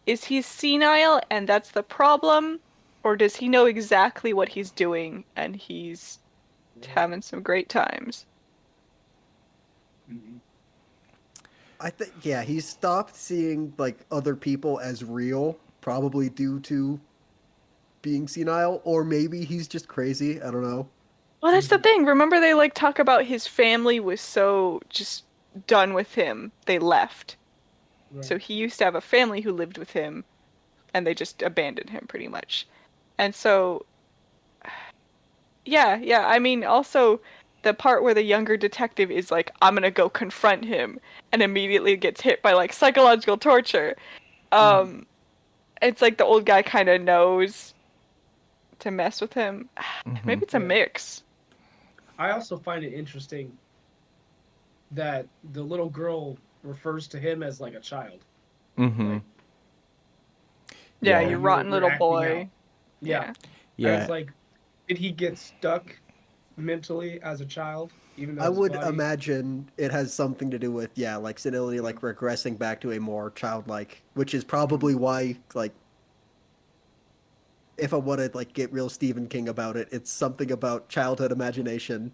[SPEAKER 4] is he senile and that's the problem? Or does he know exactly what he's doing and he's having some great times?
[SPEAKER 2] Mhm.
[SPEAKER 3] I think yeah, he stopped seeing like other people as real, probably due to being senile, or maybe he's just crazy. I don't know.
[SPEAKER 4] Well, that's the thing. Remember they like talk about his family was so just done with him, they left. So
[SPEAKER 2] Right.
[SPEAKER 4] he used to have a family who lived with him and they just abandoned him pretty much. And so yeah. I mean, also the part where the younger detective is like, I'm gonna go confront him, and immediately gets hit by like psychological torture.
[SPEAKER 2] Mhm.
[SPEAKER 4] Um, it's like the old guy kind of knows to mess with him.
[SPEAKER 1] Mm-hmm.
[SPEAKER 4] Maybe it's a
[SPEAKER 2] Yeah.
[SPEAKER 4] mix.
[SPEAKER 2] I also find it interesting that the little girl refers to him as like a child.
[SPEAKER 1] Mm-hmm.
[SPEAKER 2] Like,
[SPEAKER 4] Yeah,
[SPEAKER 2] oh,
[SPEAKER 1] Yeah.
[SPEAKER 4] you rotten
[SPEAKER 2] you're
[SPEAKER 4] little
[SPEAKER 2] acting out.
[SPEAKER 4] boy.
[SPEAKER 2] Yeah.
[SPEAKER 4] Yeah.
[SPEAKER 2] And it's
[SPEAKER 1] Yeah.
[SPEAKER 2] like, did he get stuck mentally as a child, even though
[SPEAKER 3] I
[SPEAKER 2] his
[SPEAKER 3] would
[SPEAKER 2] body?
[SPEAKER 3] imagine it has something to do with yeah, like senility, like regressing back to a more childlike, which is
[SPEAKER 2] Mhm.
[SPEAKER 3] probably why like if I want to like get real Stephen King about it, it's something about childhood imagination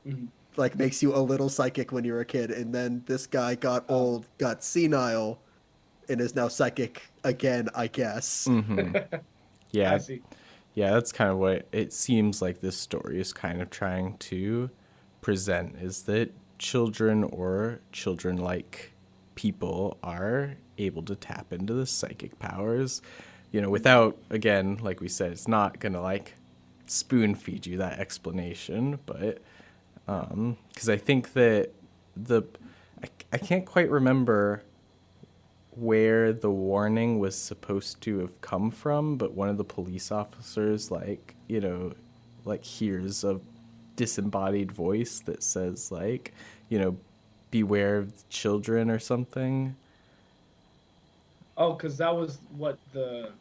[SPEAKER 2] Mhm.
[SPEAKER 3] like makes you a little psychic when you're a kid, and then this guy got
[SPEAKER 2] Oh.
[SPEAKER 3] old, got senile, and is now psychic again, I guess.
[SPEAKER 1] Mm-hmm.
[SPEAKER 2] I
[SPEAKER 1] Yeah.
[SPEAKER 2] see.
[SPEAKER 1] Yeah, that's kind of what it seems like this story is kind of trying to present, is that children or children like people are able to tap into the psychic powers, without, again, like we said, it's not gonna like spoon feed you that explanation, but because I think that the I can't quite remember where the warning was supposed to have come from, but one of the police officers, like hears a disembodied voice that says, like, beware of children or something.
[SPEAKER 2] Oh, because that was what the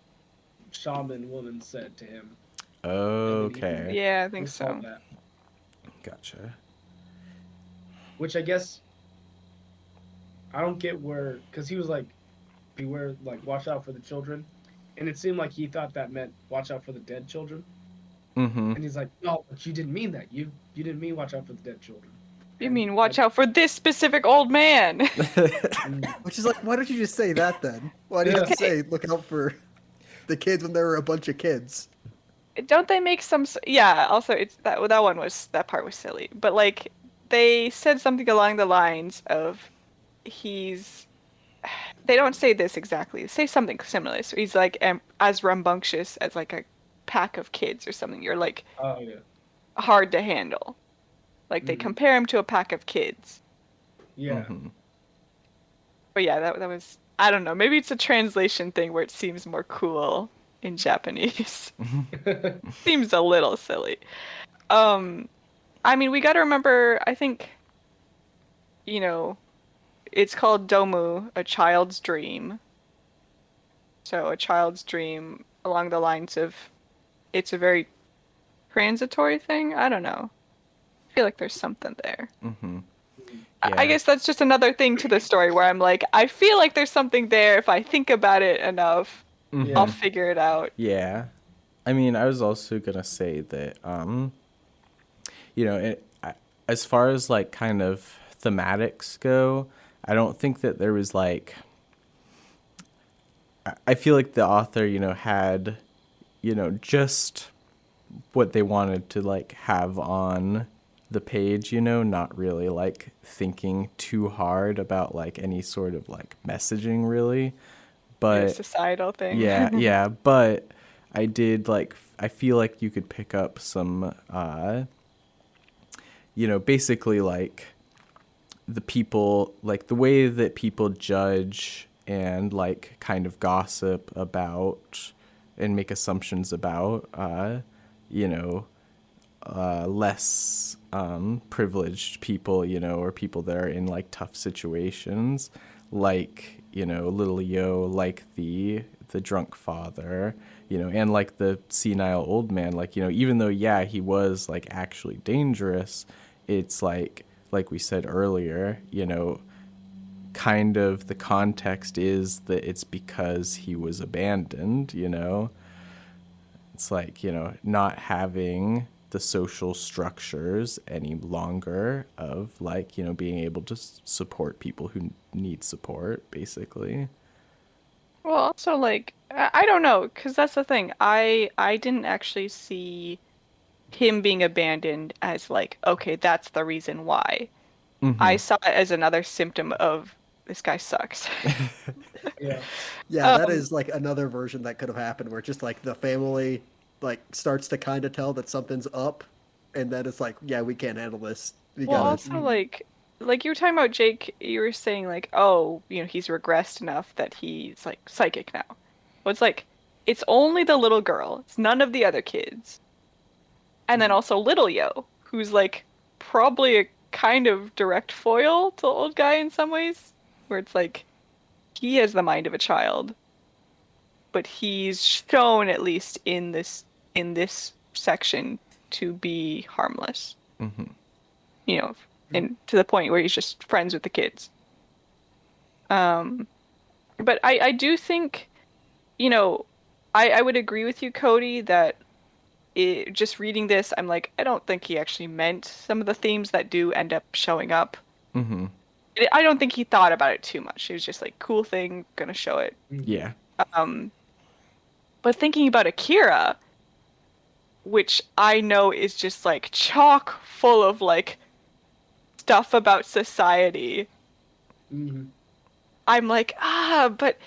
[SPEAKER 2] shaman woman said to him, and then he
[SPEAKER 1] Okay.
[SPEAKER 4] Yeah, I think
[SPEAKER 2] recalled
[SPEAKER 4] so.
[SPEAKER 2] that.
[SPEAKER 1] Gotcha.
[SPEAKER 2] Which I guess I don't get where, because he was like, beware, like, watch out for the children. And it seemed like he thought that meant watch out for the dead children.
[SPEAKER 1] Mm-hmm.
[SPEAKER 2] And he's like, no, but you didn't mean that. You didn't mean watch out for the dead children.
[SPEAKER 4] You
[SPEAKER 2] And
[SPEAKER 4] mean
[SPEAKER 2] I,
[SPEAKER 4] watch out for this specific old man?
[SPEAKER 2] mm,
[SPEAKER 3] Which is like, why don't you just say that then? Why do you have to
[SPEAKER 2] yeah,
[SPEAKER 4] Okay,
[SPEAKER 3] say look out for the kids when there were a bunch of kids?
[SPEAKER 4] don't they make some yeah, also it's that one was that part was silly. But like they said something along the lines of he's they don't say this exactly. They say something similar. So he's like as rambunctious as like a pack of kids or something. You're like
[SPEAKER 2] oh yeah,
[SPEAKER 4] hard to handle. Like they
[SPEAKER 2] mm,
[SPEAKER 4] compare him to a pack of kids.
[SPEAKER 2] yeah.
[SPEAKER 1] Mm-hmm.
[SPEAKER 4] But yeah, that was I don't know. Maybe it's a translation thing where it seems more cool in Japanese. Seems a little silly. Um, I mean, we got to remember, I think, you know, it's called Domu, a child's dream. So a child's dream along the lines of it's a very transitory thing. I don't know. I feel like there's something there.
[SPEAKER 1] Mm-hmm.
[SPEAKER 2] Mm,
[SPEAKER 4] I
[SPEAKER 1] Yeah.
[SPEAKER 4] guess that's just another thing to the story where I'm like, I feel like there's something there. If I think about it enough, I'll
[SPEAKER 1] Mm-hmm.
[SPEAKER 2] yeah.
[SPEAKER 4] figure it out.
[SPEAKER 1] Yeah. I mean, I was also gonna say that, as far as like kind of thematics go, I don't think that there was like, I feel like the author, had, just what they wanted to like have on the page, not really like thinking too hard about like any sort of like messaging really.
[SPEAKER 4] Yeah,
[SPEAKER 1] But
[SPEAKER 4] societal
[SPEAKER 1] yeah,
[SPEAKER 4] thing.
[SPEAKER 1] yeah, but I did like I feel like you could pick up some basically like the people, like the way that people judge and like kind of gossip about and make assumptions about you know less privileged people, or people that are in like tough situations, like little Yo, like the drunk father, and like the senile old man, like even though yeah he was like actually dangerous, it's like we said earlier, kind of the context is that it's because he was abandoned, you know? It's like, you know, not having the social structures any longer of like, you know, being able to support people who need support, basically.
[SPEAKER 4] Well, also like I don't know, because that's the thing. I didn't actually see him being abandoned as like, okay, that's the reason why. I saw it as another symptom of this guy sucks.
[SPEAKER 2] Yeah.
[SPEAKER 3] Yeah, that
[SPEAKER 4] Um,
[SPEAKER 3] is like another version that could have happened where just like the family like starts to kind of tell that something's up, and then it's like, yeah, we can't handle this. We
[SPEAKER 4] well,
[SPEAKER 3] gotta.
[SPEAKER 4] also like you were talking about Jake, you were saying like, oh, you know, he's regressed enough that he's like psychic now. Well, it's like it's only the little girl. It's none of the other kids. And then also little Yo, who's like probably a kind of direct foil to the old guy in some ways, where it's like he has the mind of a child, but he's shown at least in this section to be harmless. You know, and to the point where he's just friends with the kids. Um, but I do think, you know, I would agree with you, Cody, that just reading this, I'm like, I don't think he actually meant some of the themes that do end up showing up. I don't think he thought about it too much. It was just like, cool thing, gonna show it.
[SPEAKER 1] Yeah.
[SPEAKER 4] Um, but thinking about Akira, which I know is just like chock full of like stuff about society.
[SPEAKER 2] Mm-hmm.
[SPEAKER 4] I'm like, but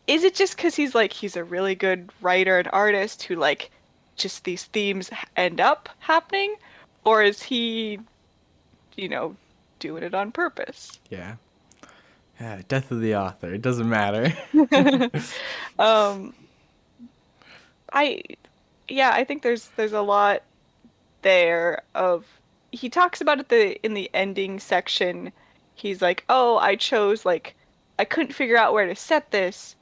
[SPEAKER 4] is it just because he's a really good writer and artist who like just these themes end up happening? Or is he, you know, doing it on purpose?
[SPEAKER 1] Yeah. Yeah, death of the author. It doesn't matter.
[SPEAKER 4] Um, I yeah, I think there's a lot there of he talks about it in the ending section. He's like, "Oh, I chose like I couldn't figure out where to set this,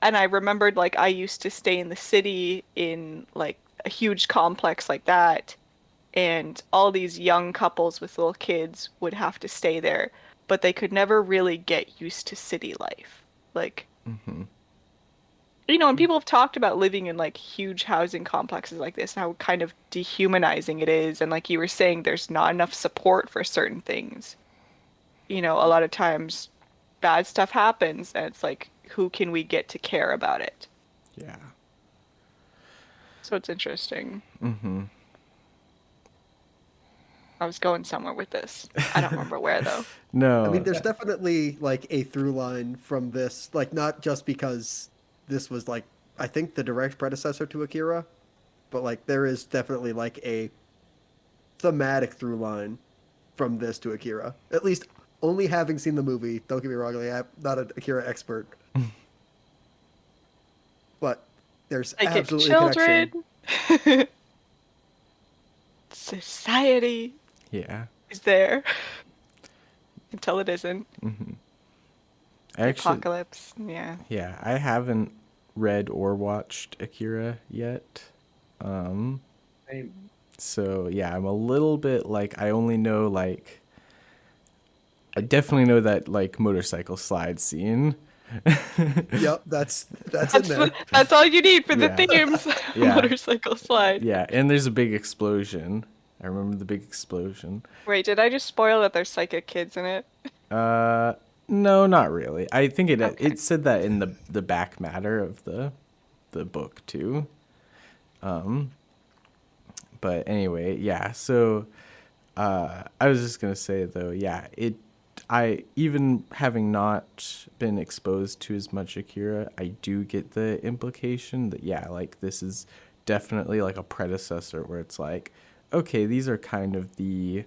[SPEAKER 4] and I remembered like I used to stay in the city in like a huge complex like that, and all these young couples with little kids would have to stay there, but they could never really get used to city life. Like, you know, and people have talked about living in like huge housing complexes like this, and how kind of dehumanizing it is. And like you were saying, there's not enough support for certain things. You know, a lot of times bad stuff happens, and it's like, who can we get to care about it?
[SPEAKER 1] Yeah.
[SPEAKER 4] So it's interesting. I was going somewhere with this. I don't remember where though.
[SPEAKER 3] I mean,
[SPEAKER 1] No.
[SPEAKER 3] there's definitely like a through line from this, like not just because this was like I think the direct predecessor to Akira, but like there is definitely like a thematic through line from this to Akira. At least only having seen the movie. Don't get me wrong, like, I'm not an Akira expert, but there's
[SPEAKER 4] Psychic
[SPEAKER 3] absolutely a connection.
[SPEAKER 4] children. Society
[SPEAKER 1] Yeah.
[SPEAKER 4] is there until it isn't.
[SPEAKER 1] I actually,
[SPEAKER 4] Apocalypse. Yeah.
[SPEAKER 1] yeah, I haven't read or watched Akira yet.
[SPEAKER 2] Same.
[SPEAKER 1] So yeah, I'm a little bit like I only know like I definitely know that like motorcycle slide scene.
[SPEAKER 3] Yep, that's in there.
[SPEAKER 4] That's all you need for the
[SPEAKER 1] Yeah.
[SPEAKER 4] themes.
[SPEAKER 1] Yeah.
[SPEAKER 4] Motorcycle slide.
[SPEAKER 1] Yeah, and there's a big explosion. I remember the big explosion.
[SPEAKER 4] Wait, did I just spoil that there's psychic kids in it?
[SPEAKER 1] No, not really. I think it
[SPEAKER 4] Okay.
[SPEAKER 1] it said that in the back matter of the book too. But anyway, yeah. So I was just gonna say though, yeah, I even having not been exposed to as much Akira, I do get the implication that yeah, like this is definitely like a predecessor where it's like, okay, these are kind of the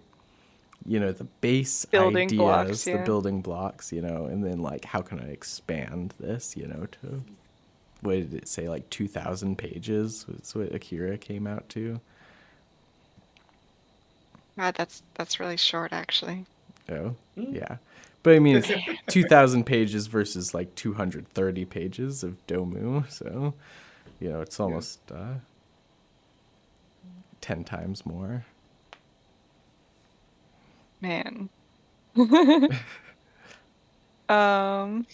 [SPEAKER 1] the base
[SPEAKER 4] Building
[SPEAKER 1] ideas,
[SPEAKER 4] blocks,
[SPEAKER 1] the
[SPEAKER 4] yeah.
[SPEAKER 1] building blocks, and then like how can I expand this, to what did it say, like 2,000 pages was what Akira came out to.
[SPEAKER 4] God, that's really short actually.
[SPEAKER 1] Oh, yeah. But I mean, it's 2,000 pages versus like 230 pages of Domu. So, it's almost 10 times more.
[SPEAKER 4] Man. Um,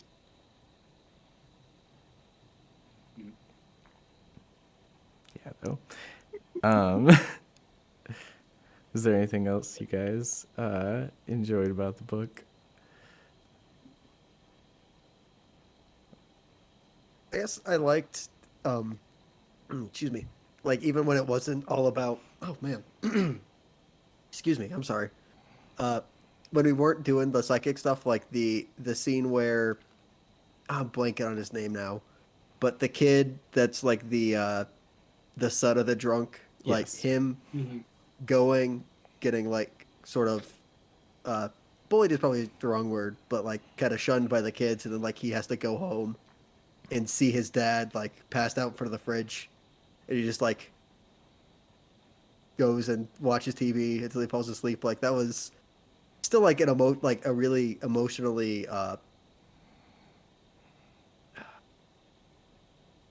[SPEAKER 1] Yeah, though. Is there anything else you guys enjoyed about the book?
[SPEAKER 3] I guess I liked, excuse me, like even when it wasn't all about. Oh man, excuse me. I'm sorry. Uh, when we weren't doing the psychic stuff, like the scene where I'm blanking on his name now, but the kid that's like the son of the drunk, like
[SPEAKER 1] Yes.
[SPEAKER 3] him
[SPEAKER 2] Hmm.
[SPEAKER 3] going, getting like sort of uh bullied is probably the wrong word, but like kind of shunned by the kids, and then like he has to go home and see his dad like passed out in front of the fridge, and he just like goes and watches TV until he falls asleep. Like that was still like like a really emotionally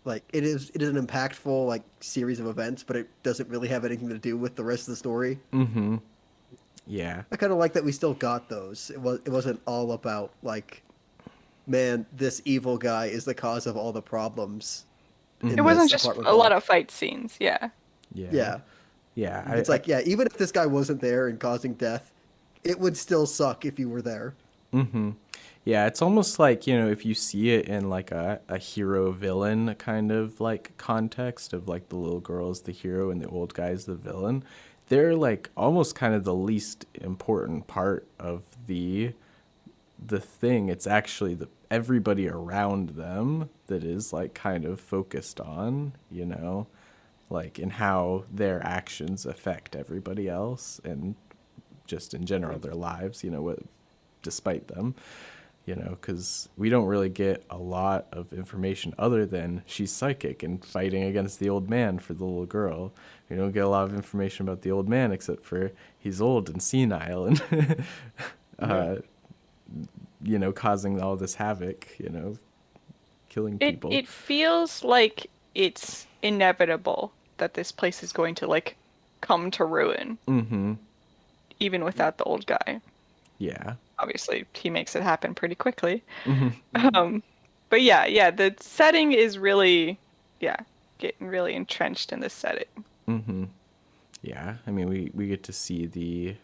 [SPEAKER 3] like it is an impactful like series of events, but it doesn't really have anything to do with the rest of the story.
[SPEAKER 1] Mm-hmm. Yeah.
[SPEAKER 3] I kind of like that we still got those. It wasn't all about like, man, this evil guy is the cause of all the problems
[SPEAKER 4] it
[SPEAKER 3] in
[SPEAKER 1] Mm-hmm.
[SPEAKER 4] wasn't
[SPEAKER 3] this
[SPEAKER 4] just
[SPEAKER 3] apartment
[SPEAKER 4] a lot
[SPEAKER 3] block.
[SPEAKER 4] of fight scenes. Yeah.
[SPEAKER 1] Yeah.
[SPEAKER 3] Yeah,
[SPEAKER 1] Yeah.
[SPEAKER 3] it's like, yeah, even if this guy wasn't there and causing death, it would still suck if you were there.
[SPEAKER 1] Mm-hmm. Yeah, it's almost like, if you see it in like a hero villain kind of like context of like the little girl is the hero and the old guy is the villain, they're like almost kind of the least important part of the thing. It's actually the everybody around them that is like kind of focused on, like in how their actions affect everybody else and just in general their lives, what despite them, because we don't really get a lot of information other than she's psychic and fighting against the old man for the little girl. We don't get a lot of information about the old man except for he's old and senile and
[SPEAKER 2] Yeah.
[SPEAKER 1] causing all this havoc, killing
[SPEAKER 4] It
[SPEAKER 1] people.
[SPEAKER 4] it feels like it's inevitable that this place is going to like come to ruin,
[SPEAKER 1] Mm-hmm.
[SPEAKER 4] even without the old guy.
[SPEAKER 1] Yeah.
[SPEAKER 4] Obviously, he makes it happen pretty quickly.
[SPEAKER 1] Mm-hmm.
[SPEAKER 2] Hmm.
[SPEAKER 4] Um, but yeah, the setting is really, yeah, getting really entrenched in this setting.
[SPEAKER 1] Mm-hmm. Yeah. I mean, we get to see the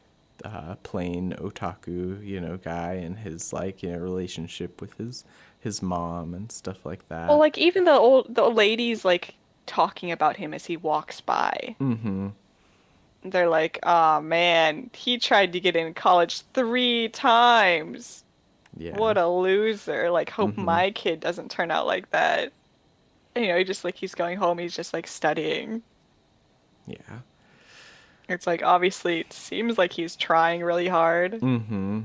[SPEAKER 1] plain otaku, guy and his like, relationship with his mom and stuff like
[SPEAKER 4] Well,
[SPEAKER 1] that.
[SPEAKER 4] like even the old ladies like talking about him as he walks by.
[SPEAKER 1] Mm-hmm.
[SPEAKER 4] They're like, "Oh man, he tried to get in college 3 times.
[SPEAKER 1] Yeah.
[SPEAKER 4] What a loser. Like, hope
[SPEAKER 1] Mm-hmm.
[SPEAKER 4] my kid doesn't turn out like that." And, he just like he's going home, he's just like studying.
[SPEAKER 1] Yeah.
[SPEAKER 4] It's like obviously it seems like he's trying really hard.
[SPEAKER 1] Mm-hmm.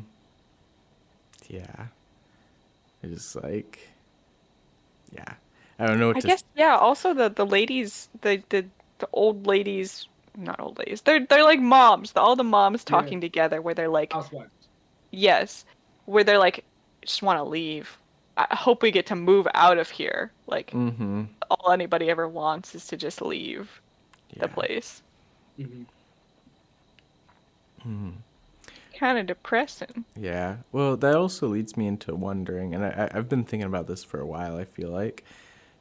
[SPEAKER 1] Yeah. It's like, yeah. I don't know what
[SPEAKER 4] I
[SPEAKER 1] to.
[SPEAKER 4] guess yeah, also the ladies, the old ladies, not old ladies. They're like moms. All the moms
[SPEAKER 2] Yeah.
[SPEAKER 4] talking together where they're like,
[SPEAKER 2] Housewives.
[SPEAKER 4] yes, where they're like, just want to leave. I hope we get to move out of here. Like
[SPEAKER 1] Mm-hmm.
[SPEAKER 4] all anybody ever wants is to just leave the
[SPEAKER 1] Yeah.
[SPEAKER 4] place.
[SPEAKER 2] Hmm.
[SPEAKER 1] Mm-hmm.
[SPEAKER 4] Kind of depressing.
[SPEAKER 1] Yeah. Well, that also leads me into wondering, and I've been thinking about this for a while. I feel like,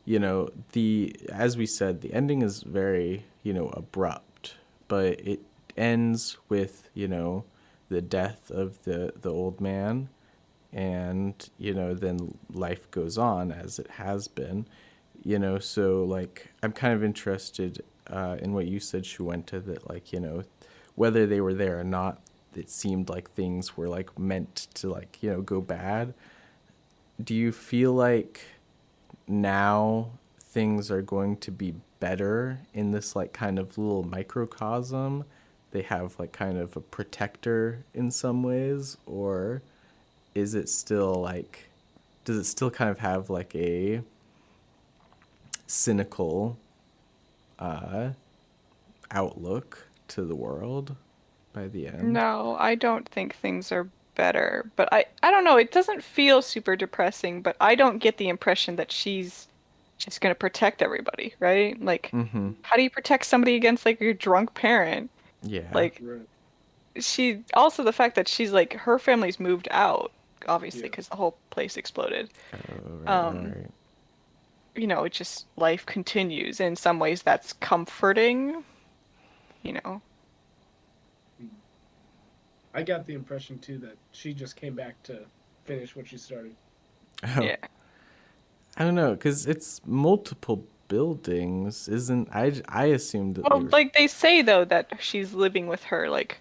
[SPEAKER 1] as we said, the ending is very, abrupt, but it ends with, the death of the old man, and, then life goes on as it has been, so like I'm kind of interested in what you said, Shuenta, that like, whether they were there or not, it seemed like things were like meant to like, go bad. Do you feel like now things are going to be better in this like kind of little microcosm? They have like kind of a protector in some ways, or is it still like, does it still kind of have like a cynical outlook to the world by the end?
[SPEAKER 4] No, I don't think things are better. But I don't know. It doesn't feel super depressing, but I don't get the impression that she's just gonna protect everybody, right? Like,
[SPEAKER 1] Mm-hmm.
[SPEAKER 4] how do you protect somebody against like your drunk parent?
[SPEAKER 1] Yeah.
[SPEAKER 4] Like,
[SPEAKER 2] Right.
[SPEAKER 4] she also the fact that she's like her family's moved out. obviously,
[SPEAKER 2] Yeah.
[SPEAKER 4] because the whole place exploded.
[SPEAKER 1] Oh, right,
[SPEAKER 4] Um,
[SPEAKER 1] right.
[SPEAKER 4] you know, it just life continues. In some ways, that's comforting. You know,
[SPEAKER 2] Mm. I got the impression too that she just came back to finish what she started.
[SPEAKER 1] Oh,
[SPEAKER 4] yeah.
[SPEAKER 1] I don't know, because it's multiple buildings, isn't? I assumed that they
[SPEAKER 4] Well,
[SPEAKER 1] were.
[SPEAKER 4] like they say though that she's living with her like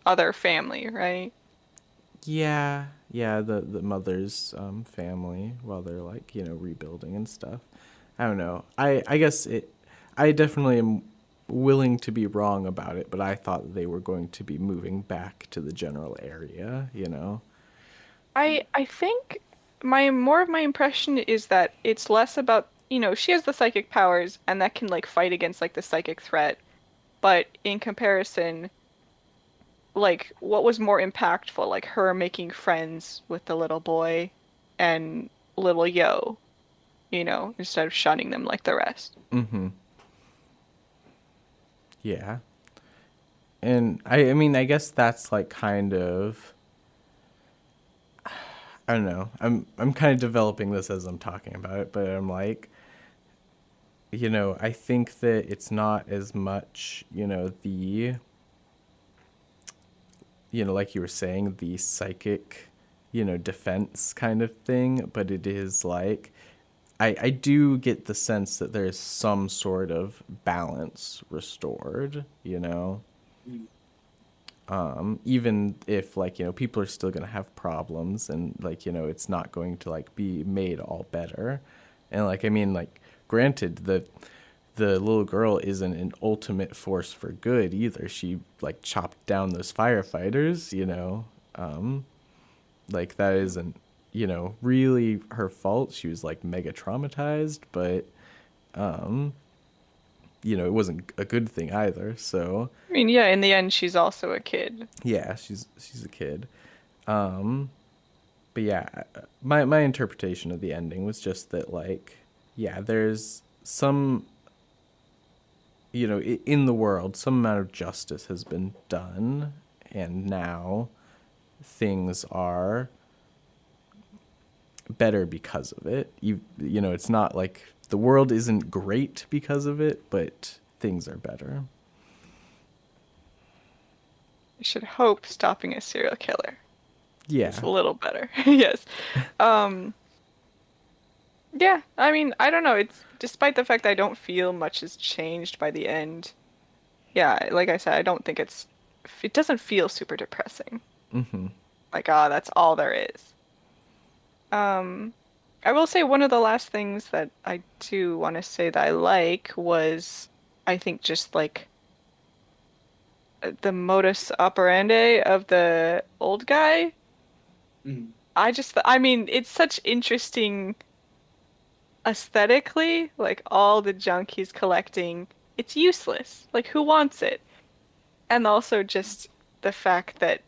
[SPEAKER 4] other family, right?
[SPEAKER 1] Yeah, yeah, the mother's family while they're like, rebuilding and stuff. I don't know. I guess I definitely am willing to be wrong about it, but I thought they were going to be moving back to the general area.
[SPEAKER 4] I think my more of my impression is that it's less about, she has the psychic powers and that can like fight against like the psychic threat, but in comparison, like what was more impactful, like her making friends with the little boy and little Yo, instead of shunning them like the rest.
[SPEAKER 1] Mm-hmm. Yeah. And I mean, I guess that's like kind of I don't know. I'm kind of developing this as I'm talking about it, but I'm like, I think that it's not as much, like you were saying, the psychic, defense kind of thing, but it is like I do get the sense that there's some sort of balance restored.
[SPEAKER 2] Mm.
[SPEAKER 1] Even if like, people are still going to have problems and like, it's not going to like be made all better. And like, I mean, like, granted, the little girl isn't an ultimate force for good either. She like chopped down those firefighters. Like that isn't, really her fault. She was like mega traumatized, but it wasn't a good thing either. So
[SPEAKER 4] I mean, yeah, in the end, she's also a kid.
[SPEAKER 1] yeah, she's a kid. Um, but yeah, my interpretation of the ending was just that like, yeah, there's some, in the world, some amount of justice has been done, and now things are better because of it. It's not like the world isn't great because of it, but things are better.
[SPEAKER 4] I should hope stopping a serial killer is
[SPEAKER 1] Yeah.
[SPEAKER 4] a little better. Yes. Um, yeah, I mean, I don't know. It's despite the fact I don't feel much has changed by the end. Yeah, like I said, I don't think it doesn't feel super depressing.
[SPEAKER 1] Mm-hmm.
[SPEAKER 4] Like, ah, that's all there is. Um, I will say one of the last things that I do want to say that I like was, I think, just like the modus operandi of the old guy.
[SPEAKER 2] Mm.
[SPEAKER 4] I mean, it's such interesting aesthetically, like all the junk he's collecting, it's useless. Like, who wants it? And also just the fact that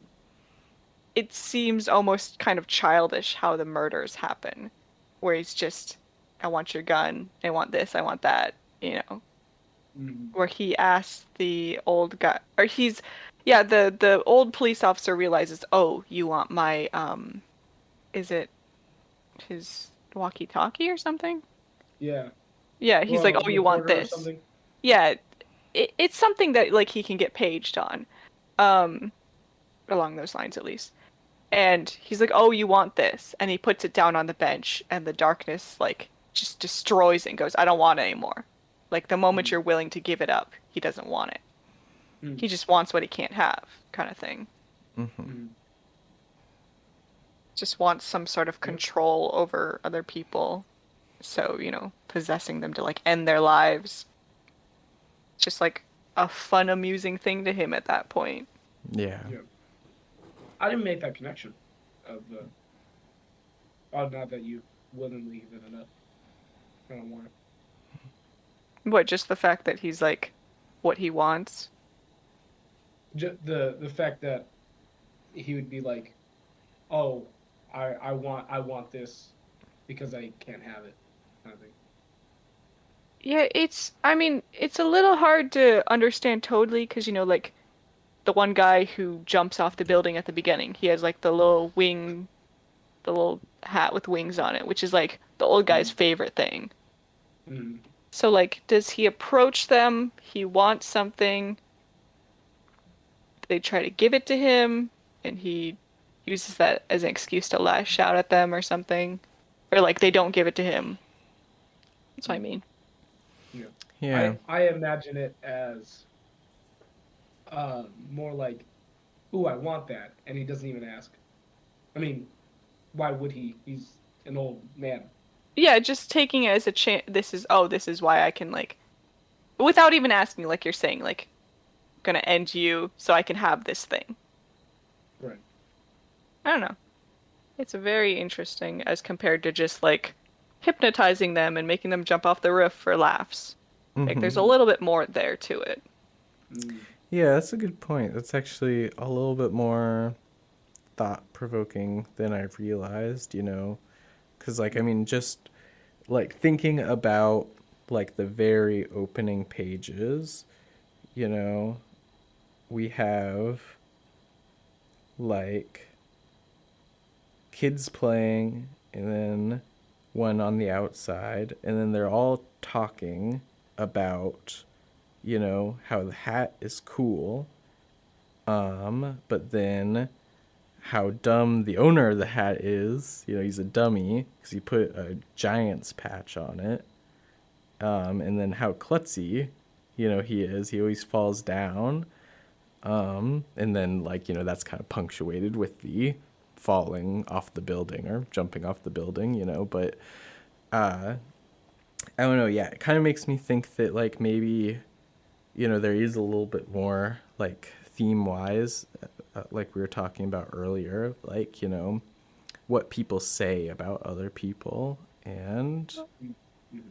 [SPEAKER 4] it seems almost kind of childish how the murders happen, where he's just, I want your gun, I want this, I want that,
[SPEAKER 2] Mm.
[SPEAKER 4] where he asks the old guy, or yeah, the old police officer realizes, oh, you want my, is it his walkie-talkie or something?
[SPEAKER 2] Yeah.
[SPEAKER 4] Yeah, he's like,
[SPEAKER 2] Well,
[SPEAKER 4] oh, you want
[SPEAKER 2] recorder or
[SPEAKER 4] this.
[SPEAKER 2] something.
[SPEAKER 4] Yeah, it's something that like he can get paged on, um, along those lines at least. And he's like, "Oh, you want this?" And he puts it down on the bench, and the darkness like just destroys it and goes, "I don't want it anymore." Like the moment
[SPEAKER 2] Mm.
[SPEAKER 4] you're willing to give it up, he doesn't want it.
[SPEAKER 2] Mm.
[SPEAKER 4] He just wants what he can't have, kind of thing.
[SPEAKER 1] Mm-hmm.
[SPEAKER 2] Mm.
[SPEAKER 4] Just wants some sort of
[SPEAKER 2] Yep.
[SPEAKER 4] control over other people. So, possessing them to like end their lives. Just like a fun, amusing thing to him at that point.
[SPEAKER 1] Yeah.
[SPEAKER 2] Yep. I didn't make that connection of the. Oh, not that you willingly give it up. I don't want it.
[SPEAKER 4] What, just the fact that he's like what he wants?
[SPEAKER 2] The fact that he would be like, oh, I want this because I can't have it, kind of thing.
[SPEAKER 4] Yeah, I mean, it's a little hard to understand totally because, like the one guy who jumps off the building at the beginning, he has like the little wing the little hat with wings on it, which is like the old guy's favorite thing.
[SPEAKER 2] Mm.
[SPEAKER 4] So like, does he approach them? He wants something. They try to give it to him, and he uses that as an excuse to lash out at them or something. Or like they don't give it to him. That's what I mean.
[SPEAKER 2] Yeah.
[SPEAKER 1] Yeah.
[SPEAKER 2] I imagine it as more like, "Ooh, I want that," and he doesn't even ask. I mean, why would he? He's an old man.
[SPEAKER 4] Yeah, just taking it as a chance. This is why I can like, without even asking, like you're saying, like, gonna end you so I can have this thing.
[SPEAKER 2] Right.
[SPEAKER 4] I don't know. It's very interesting as compared to just like hypnotizing them and making them jump off the roof for laughs. Like there's a
[SPEAKER 2] Mm.
[SPEAKER 4] little bit more there to it.
[SPEAKER 2] Mm.
[SPEAKER 1] Yeah, that's a good point. That's actually a little bit more thought-provoking than I realized, because like I mean just like thinking about like the very opening pages, you know, we have like kids playing and then one on the outside and then they're all talking about, how the hat is cool, but then how dumb the owner of the hat is. He's a dummy because he put a Giants patch on it. And then how klutzy, he is. He always falls down. And then, like, that's kind of punctuated with the falling off the building or jumping off the building, But I don't know. Yeah, it kind of makes me think that, like, maybe, there is a little bit more, like, theme-wise, like we were talking about earlier, like, what people say about other people. And
[SPEAKER 2] Mm.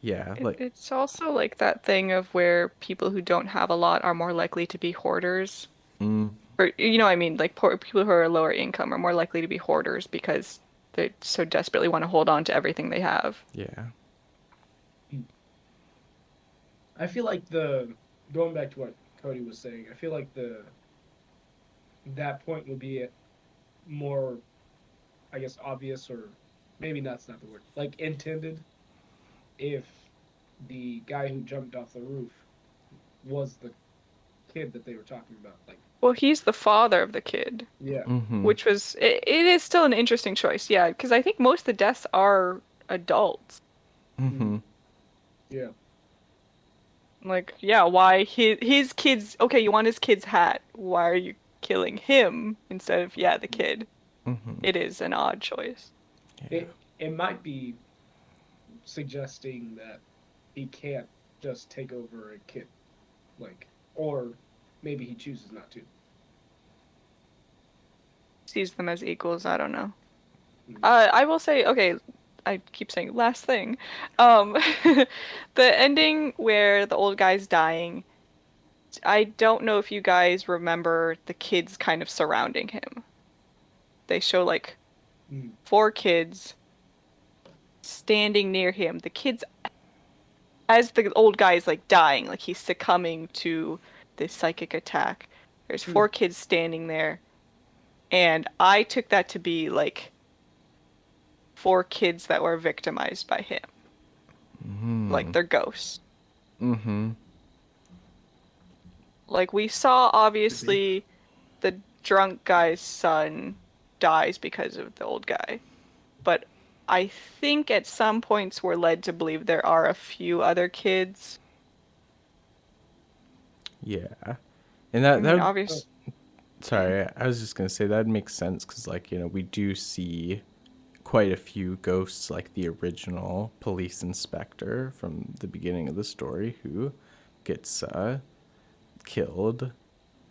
[SPEAKER 1] yeah, like,
[SPEAKER 4] It's also like that thing of where people who don't have a lot are more likely to be hoarders.
[SPEAKER 1] mm,
[SPEAKER 4] Or, what I mean, like poor people who are lower income are more likely to be hoarders because they so desperately want to hold on to everything they have.
[SPEAKER 1] yeah.
[SPEAKER 2] I feel like the going back to what Cody was saying. I feel like the that point would be more, I guess, obvious, or maybe that's not the word. Like intended, if the guy who jumped off the roof was the kid that they were talking about. Like,
[SPEAKER 4] Well, he's the father of the kid,
[SPEAKER 2] yeah.
[SPEAKER 1] Mm-hmm.
[SPEAKER 4] which it is still an interesting choice, yeah, because I think most of the deaths are adults.
[SPEAKER 1] Mm-hmm.
[SPEAKER 2] Mm. Yeah.
[SPEAKER 4] Like, yeah, why his kids? Okay, you want his kid's hat. Why are you killing him instead of the kid?
[SPEAKER 1] Mm-hmm.
[SPEAKER 4] It is an odd choice.
[SPEAKER 1] Yeah.
[SPEAKER 2] It might be suggesting that he can't just take over a kid, like, or maybe he chooses not to.
[SPEAKER 4] Sees them as equals. I don't know.
[SPEAKER 2] Mm.
[SPEAKER 4] I will say, okay, I keep saying last thing. The ending where the old guy's dying, I don't know if you guys remember the kids kind of surrounding him. They show like
[SPEAKER 2] Mm.
[SPEAKER 4] 4 kids standing near him. The kids, as the old guy is like dying, like he's succumbing to this psychic attack. There's 4 kids standing there, and I took that to be like 4 kids that were victimized by him. Like they're ghosts.
[SPEAKER 1] Mm-hmm.
[SPEAKER 4] Like we saw, obviously, the drunk guy's son dies because of the old guy. But I think at some points we're led to believe there are a few other kids.
[SPEAKER 1] Yeah. And
[SPEAKER 4] I
[SPEAKER 1] that
[SPEAKER 4] mean,
[SPEAKER 1] would,
[SPEAKER 4] obviously,
[SPEAKER 1] sorry, I was just gonna say that makes sense because, like, we do see quite a few ghosts, like the original police inspector from the beginning of the story who gets killed.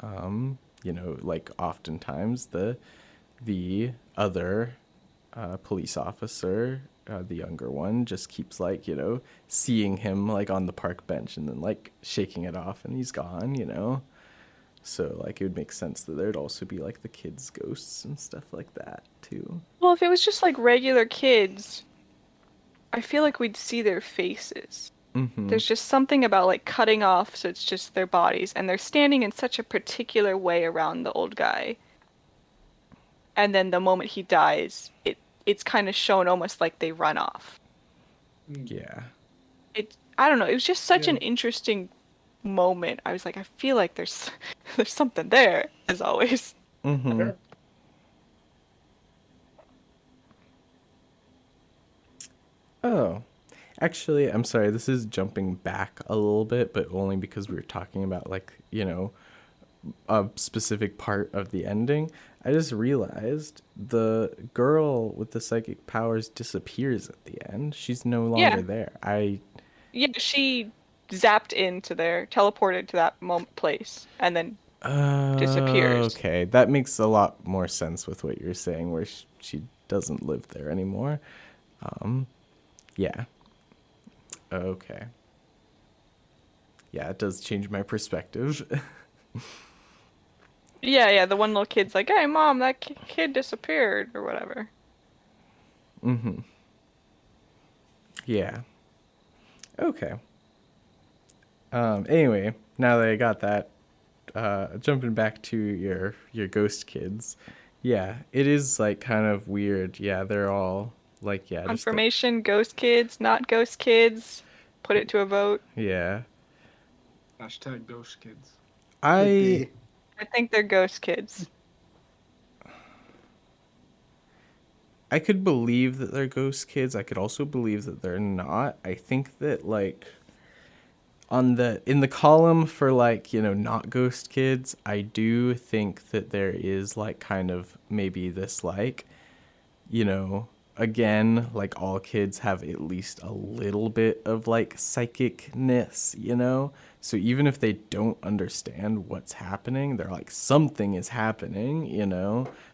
[SPEAKER 1] Like oftentimes the other police officer, the younger one, just keeps like seeing him like on the park bench and then like shaking it off and he's gone. So like it would make sense that there'd also be like the kids' ghosts and stuff like that too.
[SPEAKER 4] well, if it was just like regular kids, I feel like we'd see their faces.
[SPEAKER 1] Mm-hmm.
[SPEAKER 4] There's just something about like cutting off, so it's just their bodies, and they're standing in such a particular way around the old guy. and then the moment he dies, it's kind of shown almost like they run off.
[SPEAKER 1] Yeah.
[SPEAKER 4] I don't know, it was just such an
[SPEAKER 2] Yeah.
[SPEAKER 4] interesting moment. I was like, I feel like there's there's something there, as always.
[SPEAKER 1] Mm-hmm.
[SPEAKER 2] Sure.
[SPEAKER 1] Oh, actually, I'm sorry. This is jumping back a little bit, but only because we were talking about, like, a specific part of the ending. I just realized the girl with the psychic powers disappears at the end. She's no longer
[SPEAKER 4] Yeah.
[SPEAKER 1] there.
[SPEAKER 4] Yeah, she zapped into there, teleported to that place, and then disappears.
[SPEAKER 1] Okay, that makes a lot more sense with what you're saying, where she doesn't live there anymore. Yeah. Okay. Yeah, it does change my perspective.
[SPEAKER 4] Yeah, the one little kid's like, "Hey, mom, that kid disappeared," or whatever.
[SPEAKER 1] Mm-hmm. Yeah. Okay. Anyway, now that I got that, jumping back to your ghost kids, yeah, it is like kind of weird. Yeah, they're all like, yeah, just
[SPEAKER 4] Confirmation, ghost kids, not ghost kids. Put it to a vote.
[SPEAKER 1] yeah.
[SPEAKER 2] Hashtag ghost kids.
[SPEAKER 3] Could
[SPEAKER 1] I
[SPEAKER 3] be.
[SPEAKER 4] I think they're ghost kids.
[SPEAKER 1] I could believe that they're ghost kids. I could also believe that they're not. I think that, like, in the column for, like, not ghost kids, I do think that there is, like, kind of maybe this, like, again, like, all kids have at least a little bit of, like, psychicness. So even if they don't understand what's happening, they're like, something is happening.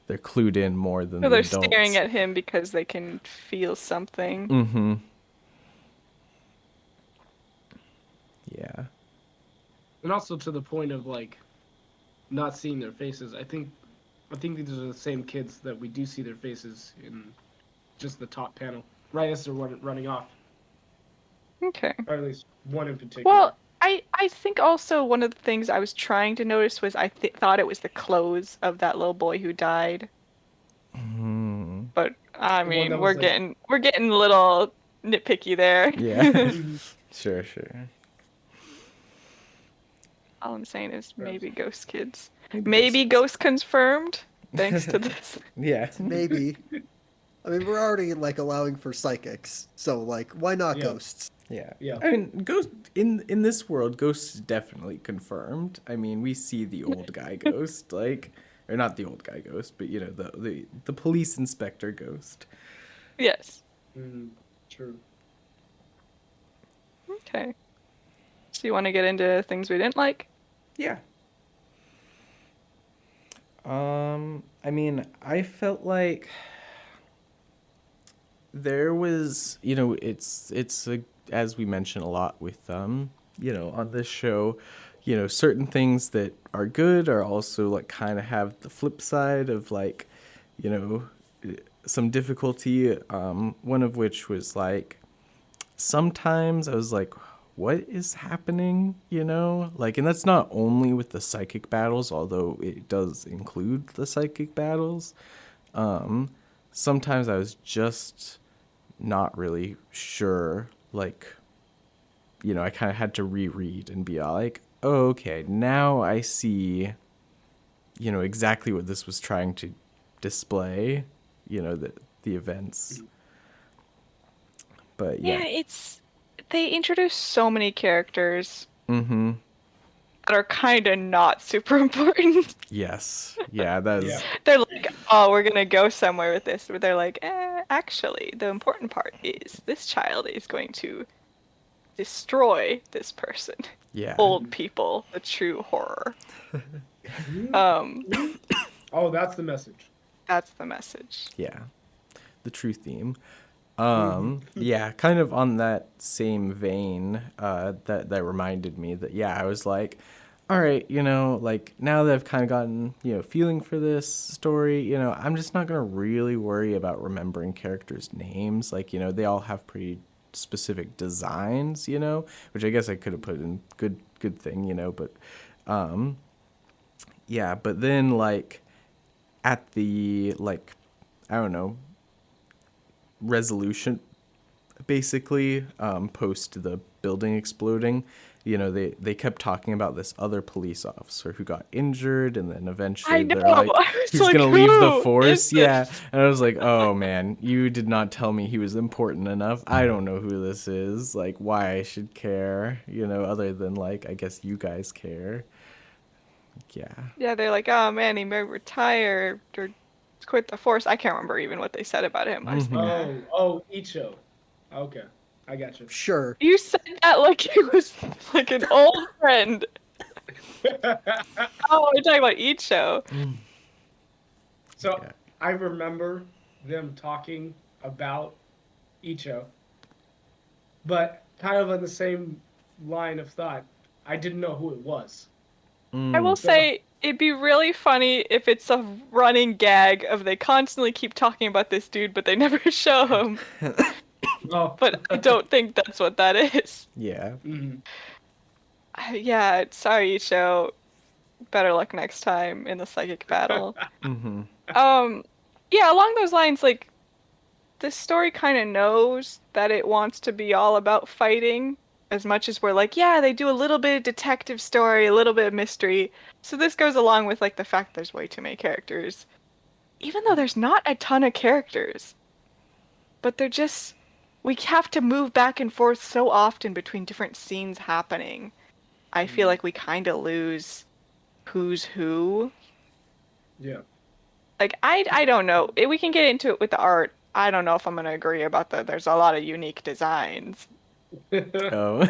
[SPEAKER 1] They're clued in more than
[SPEAKER 4] So
[SPEAKER 1] the
[SPEAKER 4] they're
[SPEAKER 1] adults.
[SPEAKER 4] staring at him because they can feel something.
[SPEAKER 1] Mm-hmm. Yeah.
[SPEAKER 2] And also to the point of like not seeing their faces. I think these are the same kids that we do see their faces in just the top panel, right as they're running off,
[SPEAKER 4] Okay.
[SPEAKER 2] or at least one in particular.
[SPEAKER 4] Well, I think also one of the things I was trying to notice was I thought it was the clothes of that little boy who died.
[SPEAKER 1] Mm.
[SPEAKER 4] But I
[SPEAKER 2] The one
[SPEAKER 4] mean,
[SPEAKER 2] that
[SPEAKER 4] we're
[SPEAKER 2] was, like-
[SPEAKER 4] getting a little nitpicky there.
[SPEAKER 1] Yeah.
[SPEAKER 2] Mhm.
[SPEAKER 1] Sure.
[SPEAKER 4] All I'm saying is maybe ghost kids.
[SPEAKER 1] Maybe
[SPEAKER 4] Maybe ghost confirmed thanks to this.
[SPEAKER 1] Yeah.
[SPEAKER 3] Maybe. I mean, we're already like allowing for psychics, so like, why not
[SPEAKER 2] Yeah.
[SPEAKER 3] ghosts?
[SPEAKER 1] Yeah.
[SPEAKER 2] Yeah.
[SPEAKER 1] I mean, ghost in this world, ghosts definitely confirmed. I mean, we see the old guy ghost, like, or not the old guy ghost, but the police inspector ghost.
[SPEAKER 4] Yes.
[SPEAKER 2] True.
[SPEAKER 4] Okay. So you want to get into things we didn't like?
[SPEAKER 1] Yeah. I mean, I felt like there was, as we mention a lot with on this show, certain things that are good are also like kind of have the flip side of, like, some difficulty, one of which was like sometimes I was like, what is happening, like, and that's not only with the psychic battles, although it does include the psychic battles. Sometimes I was just not really sure, like, I kind of had to reread and be like, oh, okay, now I see, exactly what this was trying to display, the events. But yeah.
[SPEAKER 4] They introduced so many characters
[SPEAKER 1] Mm-hmm.
[SPEAKER 4] that are kind of not super important.
[SPEAKER 1] Yes. Yeah, that is.
[SPEAKER 2] Yeah.
[SPEAKER 4] They're like, oh, we're gonna go somewhere with this. But they're like, actually, the important part is this child is going to destroy this person.
[SPEAKER 1] Yeah.
[SPEAKER 4] Old people, the true horror.
[SPEAKER 2] Oh, that's the message.
[SPEAKER 4] That's the message.
[SPEAKER 1] Yeah. The true theme. Yeah, kind of on that same vein, that reminded me that, yeah, I was like, all right, like, now that I've kind of gotten, feeling for this story, I'm just not going to really worry about remembering characters' names. Like, they all have pretty specific designs, which I guess I could have put in good thing, but, yeah, but then, like, at the, like, I don't know, resolution, basically, post the building exploding, you know, they kept talking about this other police officer who got injured, and then eventually
[SPEAKER 4] I know.
[SPEAKER 1] they're like,
[SPEAKER 4] I was
[SPEAKER 1] he's
[SPEAKER 4] like,
[SPEAKER 1] gonna leave the
[SPEAKER 4] who
[SPEAKER 1] force.
[SPEAKER 4] is
[SPEAKER 1] Yeah.
[SPEAKER 4] this?
[SPEAKER 1] And I was like, oh man, you did not tell me he was important enough. I don't know who this is, like why I should care, you know, other than like I guess you guys care. Yeah.
[SPEAKER 4] Yeah, they're like, oh man, he may retire or quit the force. I can't remember even what they said about him. I was like,
[SPEAKER 1] Mhm.
[SPEAKER 2] Icho. Okay, I got you.
[SPEAKER 3] Sure.
[SPEAKER 4] you said that like he was like an old friend. Oh, we're talking about each show.
[SPEAKER 2] So
[SPEAKER 1] Yeah.
[SPEAKER 2] I remember them talking about Icho, but kind of on the same line of thought, I didn't know who it was.
[SPEAKER 4] I will
[SPEAKER 2] So
[SPEAKER 4] say it'd be really funny if it's a running gag of they constantly keep talking about this dude, but they never show him.
[SPEAKER 2] oh,
[SPEAKER 4] But I don't think that's what that is.
[SPEAKER 1] Yeah.
[SPEAKER 2] Mhm.
[SPEAKER 4] Yeah, sorry, show. Better luck next time in the psychic battle.
[SPEAKER 1] Mm-hmm.
[SPEAKER 4] Um, yeah, along those lines, like this story kind of knows that it wants to be all about fighting, as much as we're like, yeah, they do a little bit of detective story, a little bit of mystery. So this goes along with like the fact there's way too many characters, even though there's not a ton of characters. But they're just we have to move back and forth so often between different scenes happening. I feel like we kind of lose who's who.
[SPEAKER 2] Yeah.
[SPEAKER 4] Like I don't know. We can get into it with the art. I don't know if I'm gonna agree about that. There's a lot of unique designs.
[SPEAKER 1] Oh.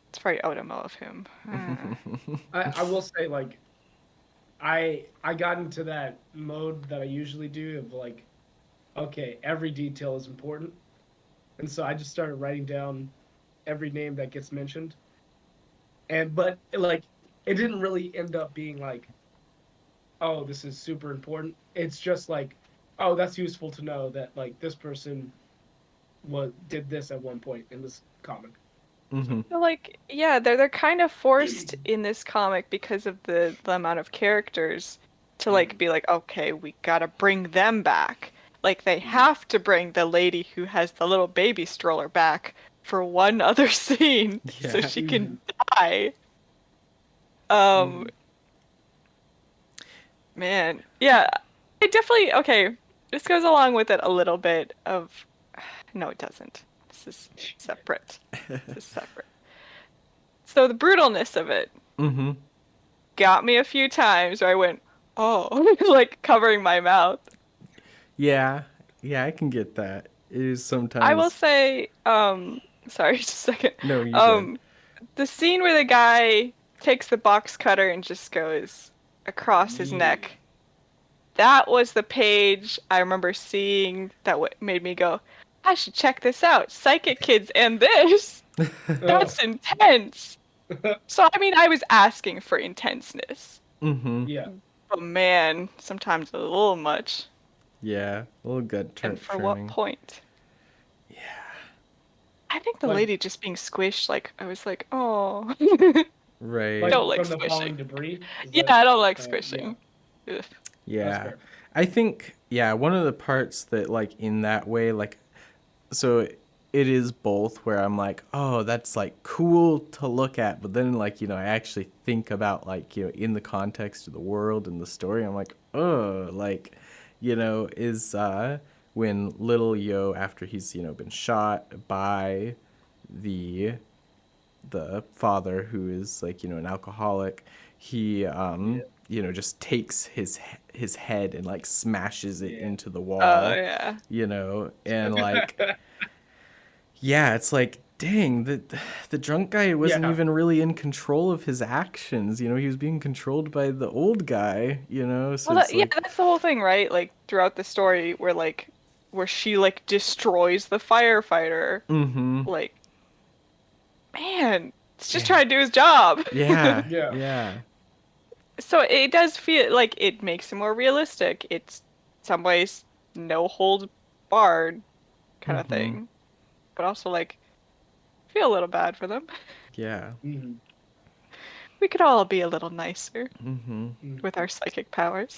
[SPEAKER 4] It's very Otomo of him.
[SPEAKER 2] I will say, like, I got into that mode that I usually do of like, okay, every detail is important, and so I just started writing down every name that gets mentioned, but like, it didn't really end up being like, oh, this is super important. It's just like, oh, that's useful to know that like this person did this at one point in this comic.
[SPEAKER 1] Mm-hmm.
[SPEAKER 4] So like, yeah, they're kind of forced in this comic because of the amount of characters to like be like, okay, we gotta bring them back. Like they have to bring the lady who has the little baby stroller back for one other scene so
[SPEAKER 1] Yeah.
[SPEAKER 4] she can die. Um, man, yeah, I definitely okay. This goes along with it a little bit of no, it doesn't. This is separate. This is separate. So the brutalness of it
[SPEAKER 1] Mm-hmm.
[SPEAKER 4] got me a few times where I went, oh, like covering my mouth.
[SPEAKER 1] Yeah. Yeah, I can get that. It is
[SPEAKER 4] I will
[SPEAKER 1] sometimes.
[SPEAKER 4] say, sorry, just a second.
[SPEAKER 1] No, you're good.
[SPEAKER 4] The scene where the guy takes the box cutter and just goes across his neck. That was the page I remember seeing that made me go, I should check this out. Psychic Kids and this. That's intense. So, I mean, I was asking for intenseness.
[SPEAKER 1] Mm-hmm.
[SPEAKER 2] Yeah.
[SPEAKER 4] But man, sometimes a little much.
[SPEAKER 1] Yeah. A little gut
[SPEAKER 4] And for what
[SPEAKER 1] trimming.
[SPEAKER 4] point?
[SPEAKER 1] Yeah.
[SPEAKER 4] I think the
[SPEAKER 2] Like-
[SPEAKER 4] lady just being squished, like, I was like, oh.
[SPEAKER 1] Right.
[SPEAKER 2] Like
[SPEAKER 4] Don't like
[SPEAKER 2] from the
[SPEAKER 4] squishing.
[SPEAKER 2] falling debris. Is
[SPEAKER 4] Yeah,
[SPEAKER 2] that-
[SPEAKER 4] I don't like
[SPEAKER 2] yeah.
[SPEAKER 4] squishing. Ugh.
[SPEAKER 2] That's
[SPEAKER 1] Yeah.
[SPEAKER 2] fair.
[SPEAKER 1] I think, yeah, one of the parts that, like, in that way, like, so it is both where I'm like, oh, that's, like, cool to look at. But then, like, you know, I actually think about, like, you know, in the context of the world and the story, I'm like, oh, like, you know, is when little Yo, after he's, you know, been shot by the father who is like, you know, an alcoholic, he you know, just takes his head and like smashes it into the wall,
[SPEAKER 4] Oh, yeah.
[SPEAKER 1] you know, and like yeah, it's like, dang, the drunk guy wasn't
[SPEAKER 2] Yeah.
[SPEAKER 1] even really in control of his actions, you know, he was being controlled by the old guy, you know, so
[SPEAKER 4] Well,
[SPEAKER 1] it's
[SPEAKER 4] yeah,
[SPEAKER 1] like,
[SPEAKER 4] that's the whole thing, right? Like, throughout the story, where she, like, destroys the firefighter.
[SPEAKER 1] mm-hmm,
[SPEAKER 4] Like, man, it's just trying to do his job.
[SPEAKER 1] yeah,
[SPEAKER 2] Yeah.
[SPEAKER 1] yeah,
[SPEAKER 4] So it does feel like it makes it more realistic. It's some ways no hold barred kind of
[SPEAKER 1] Mhm.
[SPEAKER 4] thing, but also like feel a little bad for them.
[SPEAKER 1] yeah.
[SPEAKER 2] Mhm.
[SPEAKER 4] we could all be a little nicer
[SPEAKER 1] Mm-hmm.
[SPEAKER 4] with our psychic powers.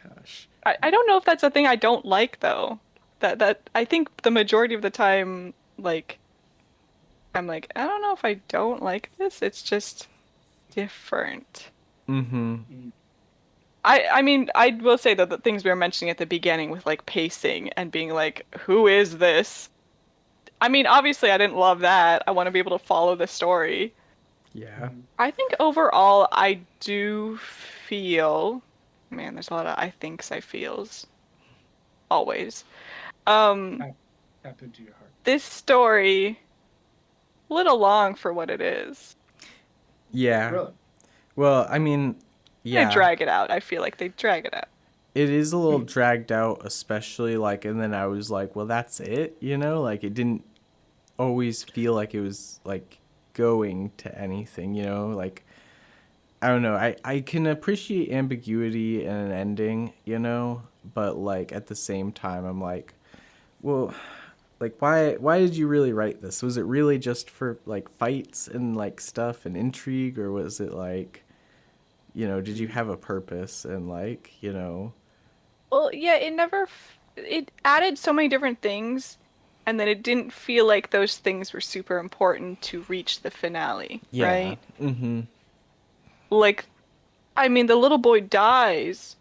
[SPEAKER 1] Gosh.
[SPEAKER 4] I don't know if that's a thing I don't like though. That I think the majority of the time, like, I'm like, I don't know if I don't like this. It's just different.
[SPEAKER 1] Mm-hmm.
[SPEAKER 4] I mean, I will say that the things we were mentioning at the beginning with like pacing and being like, who is this? I mean, obviously I didn't love that. I want to be able to follow the story.
[SPEAKER 1] Yeah.
[SPEAKER 4] I think overall I do feel, man, there's a lot of I thinks, I feels always.
[SPEAKER 2] Tap into your heart.
[SPEAKER 4] This story a little long for what it is.
[SPEAKER 1] Yeah.
[SPEAKER 2] Really?
[SPEAKER 1] Well, I mean,
[SPEAKER 4] They
[SPEAKER 1] yeah.
[SPEAKER 4] drag it out. I feel like they drag it out.
[SPEAKER 1] It is a little dragged out, especially like, and then I was like, well, that's it, you know? Like, it didn't always feel like it was like going to anything, you know? Like, I don't know. I can appreciate ambiguity in an ending, you know? But like at the same time, I'm like, well, like why did you really write this? Was it really just for like fights and like stuff and intrigue, or was it like, you know, did you have a purpose and like, you know?
[SPEAKER 4] Well, yeah, it added so many different things, and then it didn't feel like those things were super important to reach the finale,
[SPEAKER 1] Yeah.
[SPEAKER 4] right?
[SPEAKER 1] Mm-hmm.
[SPEAKER 4] Like, I mean, the little boy dies,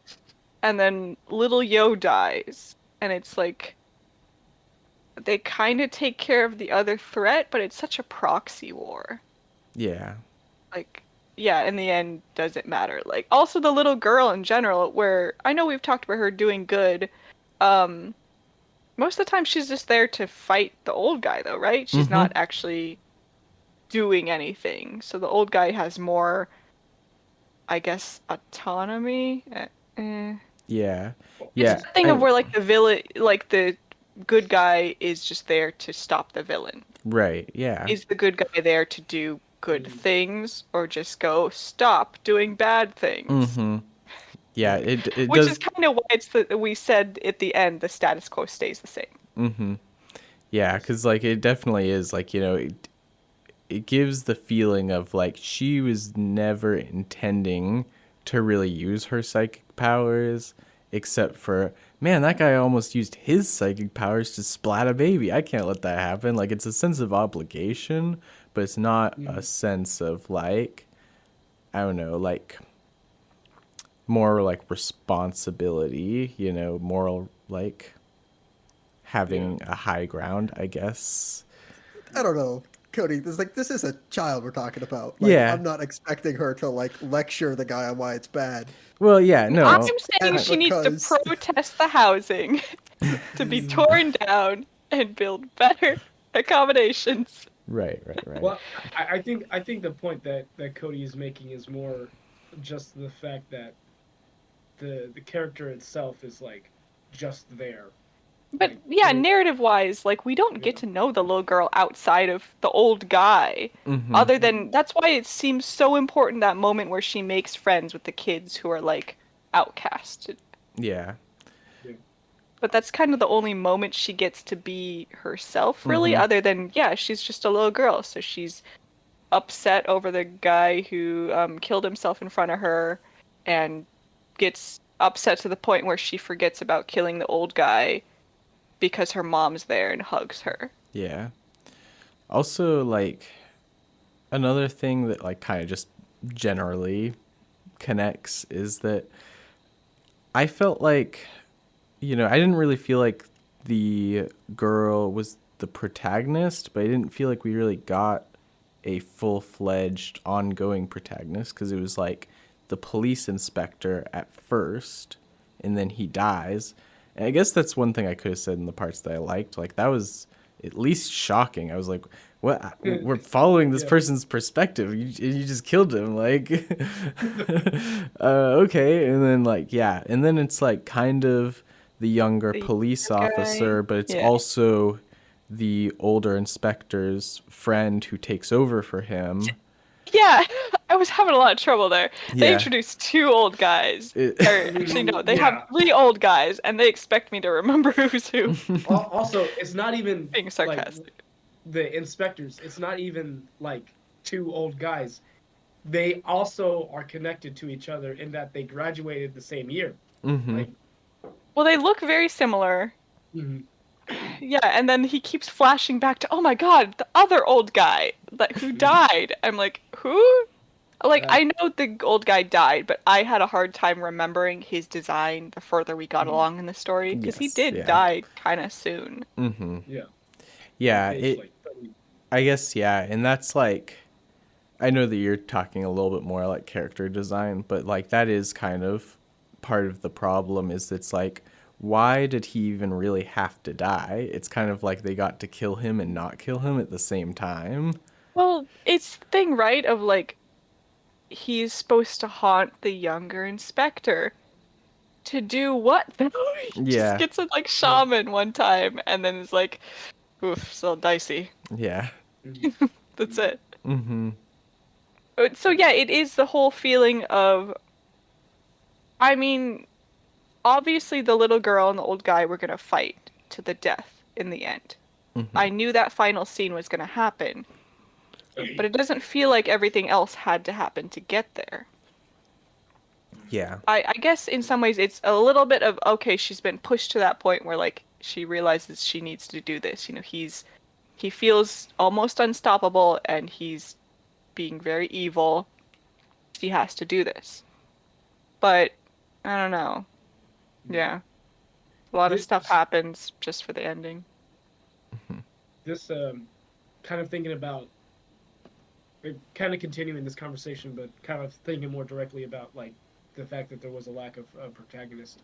[SPEAKER 4] and then little Yo dies, and it's like they kind of take care of the other threat, but it's such a proxy war.
[SPEAKER 1] Yeah.
[SPEAKER 4] Like, yeah, in the end, does it matter? Like, also the little girl in general, where I know we've talked about her doing good. Most of the time she's just there to fight the old guy, though, right? She's not actually doing anything. So the old guy has more, I guess, autonomy.
[SPEAKER 1] Yeah.
[SPEAKER 4] It's
[SPEAKER 1] Yeah.
[SPEAKER 4] the thing of where like the good guy is just there to stop the villain.
[SPEAKER 1] Right. Yeah.
[SPEAKER 4] Is the good guy there to do good things or just go stop doing bad things?
[SPEAKER 1] Mm-hmm. Yeah. It
[SPEAKER 4] Which
[SPEAKER 1] does.
[SPEAKER 4] is kind of why it's we said at the end the status quo stays the same.
[SPEAKER 1] Mm-hmm. Yeah, because like it definitely is like, you know, it gives the feeling of like she was never intending to really use her psychic powers, except for, man, that guy almost used his psychic powers to splat a baby. I can't let that happen. Like, it's a sense of obligation, but it's not a sense of like, I don't know, like more like responsibility, you know, moral, like having a high ground, I guess.
[SPEAKER 3] I don't know, Cody. This is a child we're talking about. Like,
[SPEAKER 1] Yeah.
[SPEAKER 3] I'm not expecting her to like lecture the guy on why it's bad.
[SPEAKER 1] Well, yeah, no.
[SPEAKER 4] I'm saying
[SPEAKER 3] And
[SPEAKER 4] she needs
[SPEAKER 3] because-
[SPEAKER 4] to protest the housing to be torn down and build better accommodations.
[SPEAKER 1] Right.
[SPEAKER 2] Well, I think the point that Cody is making is more just the fact that the character itself is like just there.
[SPEAKER 4] But
[SPEAKER 2] Like,
[SPEAKER 4] yeah, narrative-wise, like we don't get to know the little girl outside of the old guy.
[SPEAKER 1] Mhm.
[SPEAKER 4] Other than that's why it seems so important that moment where she makes friends with the kids who are like outcasted.
[SPEAKER 1] Yeah.
[SPEAKER 4] But that's kind of the only moment she gets to be herself, really, other than, yeah, she's just a little girl. So she's upset over the guy who killed himself in front of her and gets upset to the point where she forgets about killing the old guy because her mom's there and hugs her.
[SPEAKER 1] Yeah. Also, like, another thing that, like, kind of just generally connects is that I felt like, you know, I didn't really feel like the girl was the protagonist, but I didn't feel like we really got a full-fledged ongoing protagonist because it was like the police inspector at first and then he dies. And I guess that's one thing I could have said in the parts that I liked. Like, that was at least shocking. I was like, what? We're following this person's perspective. You just killed him. Like, okay. And then, like, yeah. And then it's, like, kind of the younger police
[SPEAKER 4] guy.
[SPEAKER 1] officer, but it's
[SPEAKER 4] Yeah.
[SPEAKER 1] also the older inspector's friend who takes over for him.
[SPEAKER 4] Yeah, I was having a lot of trouble there. They
[SPEAKER 1] Yeah.
[SPEAKER 4] introduced two old guys.
[SPEAKER 1] It-
[SPEAKER 4] Or, actually, no, they
[SPEAKER 2] Yeah.
[SPEAKER 4] have three old guys, and they expect me to remember who's who.
[SPEAKER 2] Also, it's not even
[SPEAKER 4] Being sarcastic.
[SPEAKER 2] the inspectors, it's not even like two old guys. They also are connected to each other in that they graduated the same year.
[SPEAKER 1] Mm-hmm.
[SPEAKER 2] Like,
[SPEAKER 4] Well, they look very similar.
[SPEAKER 2] mhm.
[SPEAKER 4] Yeah, and then he keeps flashing back to, oh my god, the other old guy who died. I'm like, who? Like, I know the old guy died, but I had a hard time remembering his design the further we got along in the story, because he
[SPEAKER 1] Yes,
[SPEAKER 4] did
[SPEAKER 1] yeah.
[SPEAKER 4] die kind of soon.
[SPEAKER 1] Mm-hmm.
[SPEAKER 2] Yeah.
[SPEAKER 1] Yeah,
[SPEAKER 2] Page,
[SPEAKER 1] it.
[SPEAKER 2] like, 30.
[SPEAKER 1] I guess yeah, and that's like, I know that you're talking a little bit more like character design, but like that is kind of part of the problem. Is it's like, why did he even really have to die? It's kind of like they got to kill him and not kill him at the same time.
[SPEAKER 4] Well, it's the thing, right, of like, he's supposed to haunt the younger inspector. To do what though? He just
[SPEAKER 1] Yeah,
[SPEAKER 4] gets a like shaman one time and then is like, oof, so dicey.
[SPEAKER 1] yeah.
[SPEAKER 2] Mhm.
[SPEAKER 4] That's it.
[SPEAKER 1] Mm-hmm.
[SPEAKER 4] So yeah, it is the whole feeling of, I mean, obviously the little girl and the old guy were gonna fight to the death in the end.
[SPEAKER 1] Mm-hmm.
[SPEAKER 4] I knew that final scene was gonna happen, but it doesn't feel like everything else had to happen to get there.
[SPEAKER 1] Yeah.
[SPEAKER 4] I guess in some ways it's a little bit of, okay, she's been pushed to that point where like she realizes she needs to do this. You know, he feels almost unstoppable and he's being very evil. She has to do this. But I don't know. Yeah. A lot of
[SPEAKER 2] This-
[SPEAKER 4] stuff happens just for the ending.
[SPEAKER 2] This kind of thinking about, kind of continuing this conversation, but kind of thinking more directly about like the fact that there was a lack of protagonist.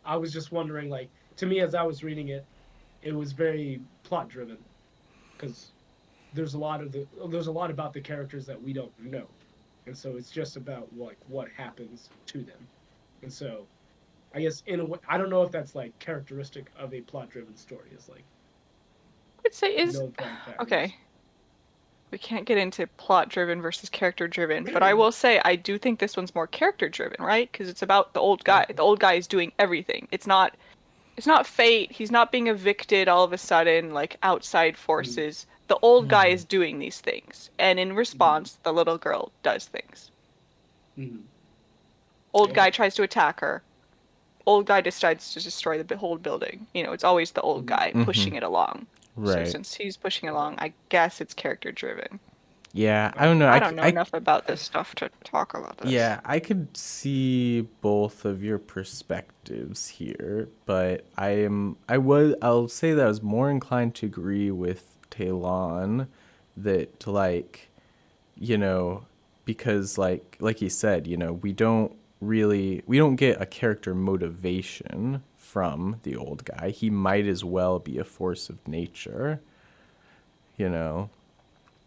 [SPEAKER 2] I was just wondering, like, to me as I was reading it, it was very plot driven, because there's a lot about the characters that we don't know, and so it's just about like what happens to them, and so I guess in a way, I don't know if that's like characteristic of a plot driven story. Is like
[SPEAKER 4] I'd say is
[SPEAKER 2] no protagonist.
[SPEAKER 4] okay. We can't get into plot driven versus character driven, but I will say I do think this one's more character driven, right? Because it's about the old guy. The old guy is doing everything. It's not fate. He's not being evicted all of a sudden like outside forces. The old guy is doing these things, and in response, the little girl does things.
[SPEAKER 2] Mhm.
[SPEAKER 4] Old
[SPEAKER 2] Yeah.
[SPEAKER 4] guy tries to attack her. Old guy decides to destroy the whole building. You know, it's always the old guy pushing it along. So
[SPEAKER 1] Right.
[SPEAKER 4] since he's pushing along, I guess it's character driven.
[SPEAKER 1] Yeah. I don't know.
[SPEAKER 4] I don't know enough about this stuff to talk about this.
[SPEAKER 1] Yeah, I could see both of your perspectives here, but I'll say that I was more inclined to agree with Talon that like, you know, because like he said, you know, we don't get a character motivation from the old guy. He might as well be a force of nature, you know.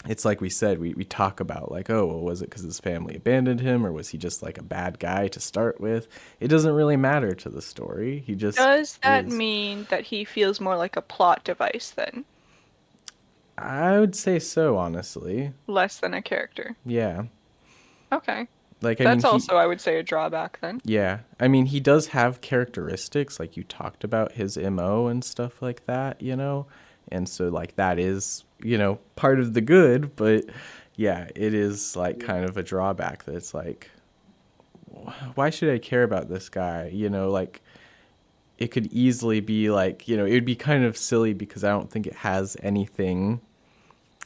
[SPEAKER 1] It's like we said, we talk about like, oh, well, was it because his family abandoned him, or was he just like a bad guy to start with? It doesn't really matter to the story. He just
[SPEAKER 4] Does that
[SPEAKER 1] is.
[SPEAKER 4] mean that he feels more like a plot device then?
[SPEAKER 1] I would say so, honestly.
[SPEAKER 4] Less than a character.
[SPEAKER 1] Yeah.
[SPEAKER 4] Okay.
[SPEAKER 1] Like, I
[SPEAKER 4] That's
[SPEAKER 1] mean,
[SPEAKER 4] also, I would say, a drawback then.
[SPEAKER 1] yeah. I mean, he does have characteristics, like you talked about his MO and stuff like that, you know? And so, like, that is, you know, part of the good, but yeah, it is, like, kind of a drawback that it's like, why should I care about this guy? You know, like, it could easily be like, you know, it would be kind of silly because I don't think it has anything,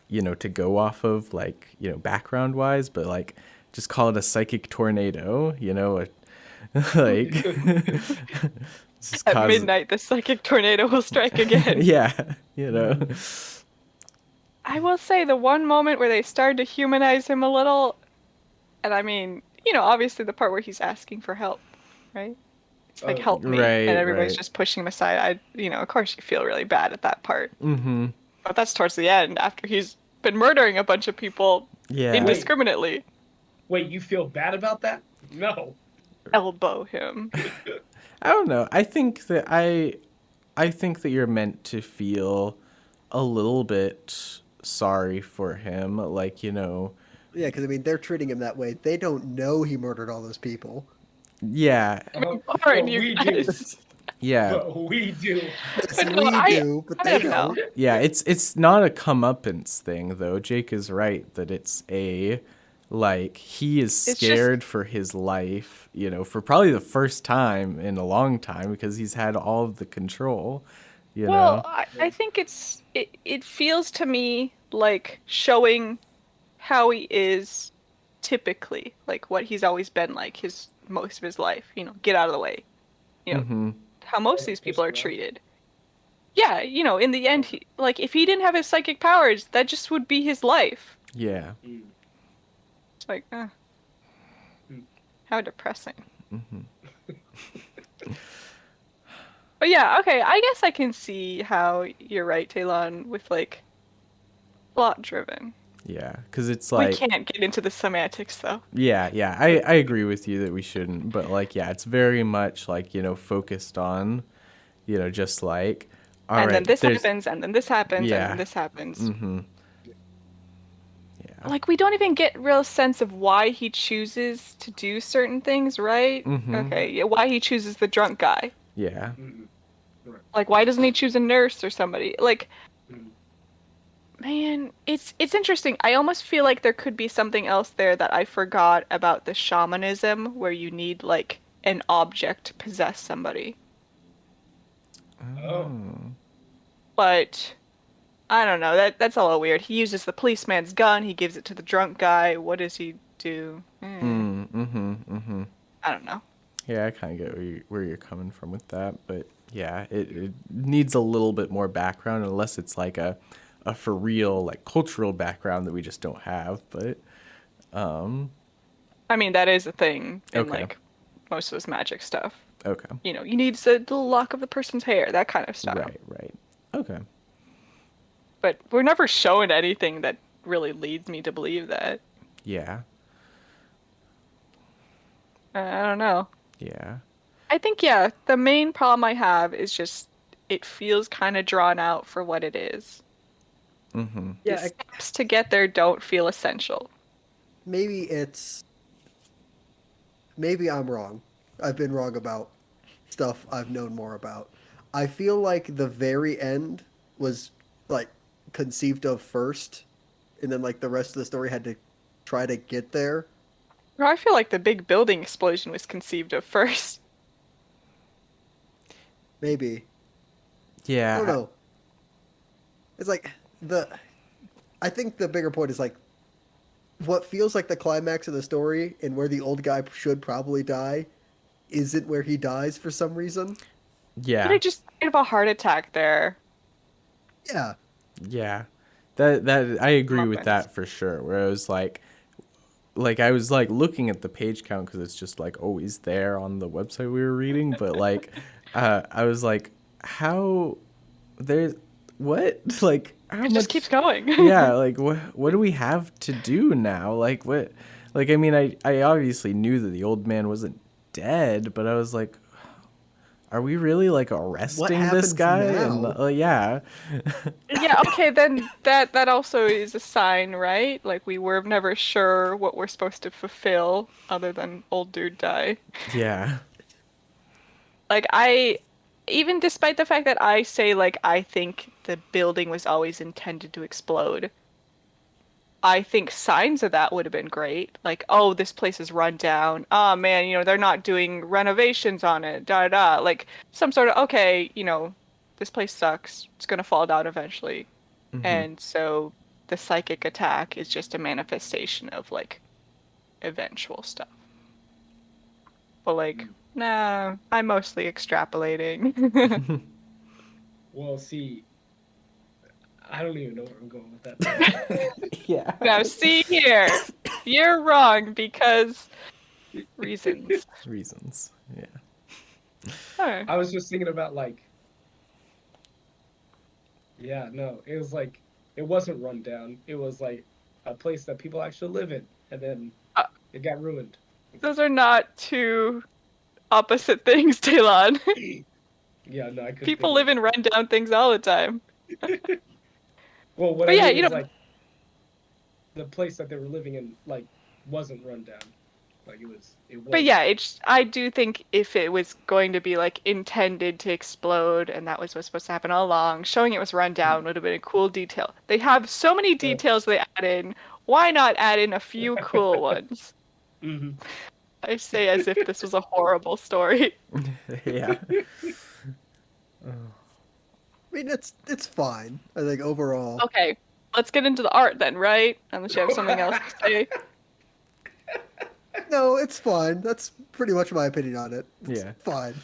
[SPEAKER 1] you know, to go off of, like, you know, background wise, but like, just call it a psychic tornado, you know, like, just
[SPEAKER 4] At
[SPEAKER 1] cause,
[SPEAKER 4] midnight, the psychic tornado will strike again.
[SPEAKER 1] yeah, you know,
[SPEAKER 4] I will say the one moment where they started to humanize him a little, and I mean, you know, obviously the part where he's asking for help, right? It's like, help me.
[SPEAKER 1] Right,
[SPEAKER 4] And everybody's
[SPEAKER 1] right.
[SPEAKER 4] just pushing him aside. You know, of course you feel really bad at that part.
[SPEAKER 1] Mm-hmm.
[SPEAKER 4] But that's towards the end, after he's been murdering a bunch of people
[SPEAKER 1] Yeah.
[SPEAKER 4] indiscriminately.
[SPEAKER 2] Wait, you feel bad about that? No.
[SPEAKER 4] Elbow him.
[SPEAKER 1] I don't know. I think that you're meant to feel a little bit sorry for him, like, you know.
[SPEAKER 3] Yeah, because I mean, they're treating him that way. They don't know he murdered all those people.
[SPEAKER 1] Yeah.
[SPEAKER 4] Warren,
[SPEAKER 2] Well,
[SPEAKER 4] you
[SPEAKER 2] we do.
[SPEAKER 4] guys.
[SPEAKER 1] Yeah,
[SPEAKER 2] But we do.
[SPEAKER 3] Yes,
[SPEAKER 4] No,
[SPEAKER 3] we
[SPEAKER 4] I
[SPEAKER 3] do, but
[SPEAKER 4] I
[SPEAKER 3] they
[SPEAKER 4] don't know.
[SPEAKER 3] don't.
[SPEAKER 1] yeah. It's not a comeuppance thing though. Jake is right that it's a like he is
[SPEAKER 4] It's just
[SPEAKER 1] scared for his life, you know, for probably the first time in a long time because he's had all of the control, you
[SPEAKER 4] well,
[SPEAKER 1] know.
[SPEAKER 4] I think it feels to me like showing how he is typically, like what he's always been like his most of his life, get out of the way. You know,
[SPEAKER 1] Mm-hmm.
[SPEAKER 4] how most of
[SPEAKER 2] Like
[SPEAKER 4] these people
[SPEAKER 2] pushed
[SPEAKER 4] are
[SPEAKER 2] around.
[SPEAKER 4] treated. Yeah, in the end, like if he didn't have his psychic powers, that just would be his life.
[SPEAKER 1] Yeah.
[SPEAKER 2] Mm.
[SPEAKER 4] It's like,
[SPEAKER 2] Mm.
[SPEAKER 4] how depressing.
[SPEAKER 1] Mm-hmm.
[SPEAKER 4] But yeah, okay, I guess I can see how you're right, Talon, with like plot driven.
[SPEAKER 1] Yeah, because it's
[SPEAKER 4] We
[SPEAKER 1] like
[SPEAKER 4] can't get into the semantics though.
[SPEAKER 1] yeah, I agree with you that we shouldn't, but like yeah, it's very much like, you know, focused on, you know, just like all
[SPEAKER 4] And then
[SPEAKER 1] right,
[SPEAKER 4] this
[SPEAKER 1] there's
[SPEAKER 4] happens, and then this happens, and then
[SPEAKER 1] yeah.
[SPEAKER 4] this happens.
[SPEAKER 1] Mm-hmm. Yeah.
[SPEAKER 4] Like we don't even get real sense of why he chooses to do certain things, right?
[SPEAKER 1] Mm-hmm.
[SPEAKER 4] Okay, yeah, why he chooses the drunk guy.
[SPEAKER 1] Yeah.
[SPEAKER 2] Mm-mm. Right.
[SPEAKER 4] Like why doesn't he choose a nurse or somebody? Like,
[SPEAKER 2] Mm.
[SPEAKER 4] man, it's interesting. I almost feel like there could be something else there that I forgot about the shamanism where you need like an object to possess somebody.
[SPEAKER 2] Oh.
[SPEAKER 1] Oh.
[SPEAKER 4] But I don't know. That's a little weird. He uses the policeman's gun, he gives it to the drunk guy. What does he do?
[SPEAKER 1] Mm-hmm. Mm-hmm.
[SPEAKER 4] I don't know.
[SPEAKER 1] Yeah, I kind of get where you're coming from with that, but yeah, it needs a little bit more background unless it's like a for real like cultural background that we just don't have. But
[SPEAKER 4] I mean, that is a thing in
[SPEAKER 1] okay,
[SPEAKER 4] like most of this magic stuff.
[SPEAKER 1] okay,
[SPEAKER 4] You need the little lock of the person's hair, that kind of style.
[SPEAKER 1] right, okay,
[SPEAKER 4] But we're never shown anything that really leads me to believe that.
[SPEAKER 1] yeah,
[SPEAKER 4] I don't know.
[SPEAKER 1] yeah,
[SPEAKER 4] I think, yeah, the main problem I have is just it feels kind of drawn out for what it is.
[SPEAKER 1] mm-hmm,
[SPEAKER 4] The
[SPEAKER 3] Yeah,
[SPEAKER 4] steps to get there don't feel essential.
[SPEAKER 3] maybe it's maybe I'm wrong. I've been wrong about stuff I've known more about. I feel like the very end was like conceived of first, and then like the rest of the story had to try to get there.
[SPEAKER 4] No, I feel like the big building explosion was conceived of first.
[SPEAKER 3] Maybe. I don't
[SPEAKER 1] yeah,
[SPEAKER 3] know. It's like the I think the bigger point is like what feels like the climax of the story and where the old guy should probably die isn't where he dies for some reason.
[SPEAKER 1] yeah,
[SPEAKER 4] He just died of a heart attack there.
[SPEAKER 3] Yeah.
[SPEAKER 1] yeah. That I agree with
[SPEAKER 4] Moments.
[SPEAKER 1] that for sure. Where I was like I was like looking at the page count because it's just like always there on the website we were reading, but like I was like, how there's what like how
[SPEAKER 4] It just keeps
[SPEAKER 1] much
[SPEAKER 4] going.
[SPEAKER 1] yeah like what do we have to do now like what like I mean I obviously knew that the old man wasn't dead, but I was like, are we really like arresting this
[SPEAKER 3] happens
[SPEAKER 1] guy and
[SPEAKER 3] now?
[SPEAKER 1] yeah.
[SPEAKER 4] Yeah, okay, then that also is a sign, right? Like we were never sure what we're supposed to fulfill other than old dude die.
[SPEAKER 1] Yeah.
[SPEAKER 4] Like even despite the fact that I say like I think the building was always intended to explode, I think signs of that would have been great. Like, oh, this place is run down. Oh man, they're not doing renovations on it. Da da. Like some sort of okay, this place sucks. It's gonna fall down eventually.
[SPEAKER 1] Mm-hmm.
[SPEAKER 4] And so the psychic attack is just a manifestation of like eventual stuff. But like, nah, I'm mostly extrapolating.
[SPEAKER 2] Well, see, I don't even know where I'm going with that.
[SPEAKER 1] Yeah.
[SPEAKER 4] Now see here, you're wrong because reasons.
[SPEAKER 1] Reasons. Yeah.
[SPEAKER 4] Oh.
[SPEAKER 2] I was just thinking about like, yeah, no, it was like it wasn't run down. It was like a place that people actually live in, and then
[SPEAKER 4] Uh,
[SPEAKER 2] it got ruined.
[SPEAKER 4] Those are not two opposite things, Talon.
[SPEAKER 2] Yeah, no, I couldn't.
[SPEAKER 4] People live in rundown things all the time.
[SPEAKER 2] Well, what
[SPEAKER 4] But
[SPEAKER 2] I
[SPEAKER 4] yeah,
[SPEAKER 2] mean is like the place that they were living in like wasn't run down. Like it was.
[SPEAKER 4] But yeah, I do think if it was going to be like intended to explode and that was what's supposed to happen all along, showing it was run down would have been a cool detail. They have so many details they add in. Why not add in a few cool ones?
[SPEAKER 2] Mm-hmm.
[SPEAKER 4] I say as if this was a horrible story.
[SPEAKER 1] Yeah.
[SPEAKER 3] I mean, it's fine. I think overall.
[SPEAKER 4] Okay, let's get into the art then, right? Unless you have something else to say.
[SPEAKER 3] No, it's fine. That's pretty much my opinion on it. It's
[SPEAKER 1] Yeah.
[SPEAKER 3] fine.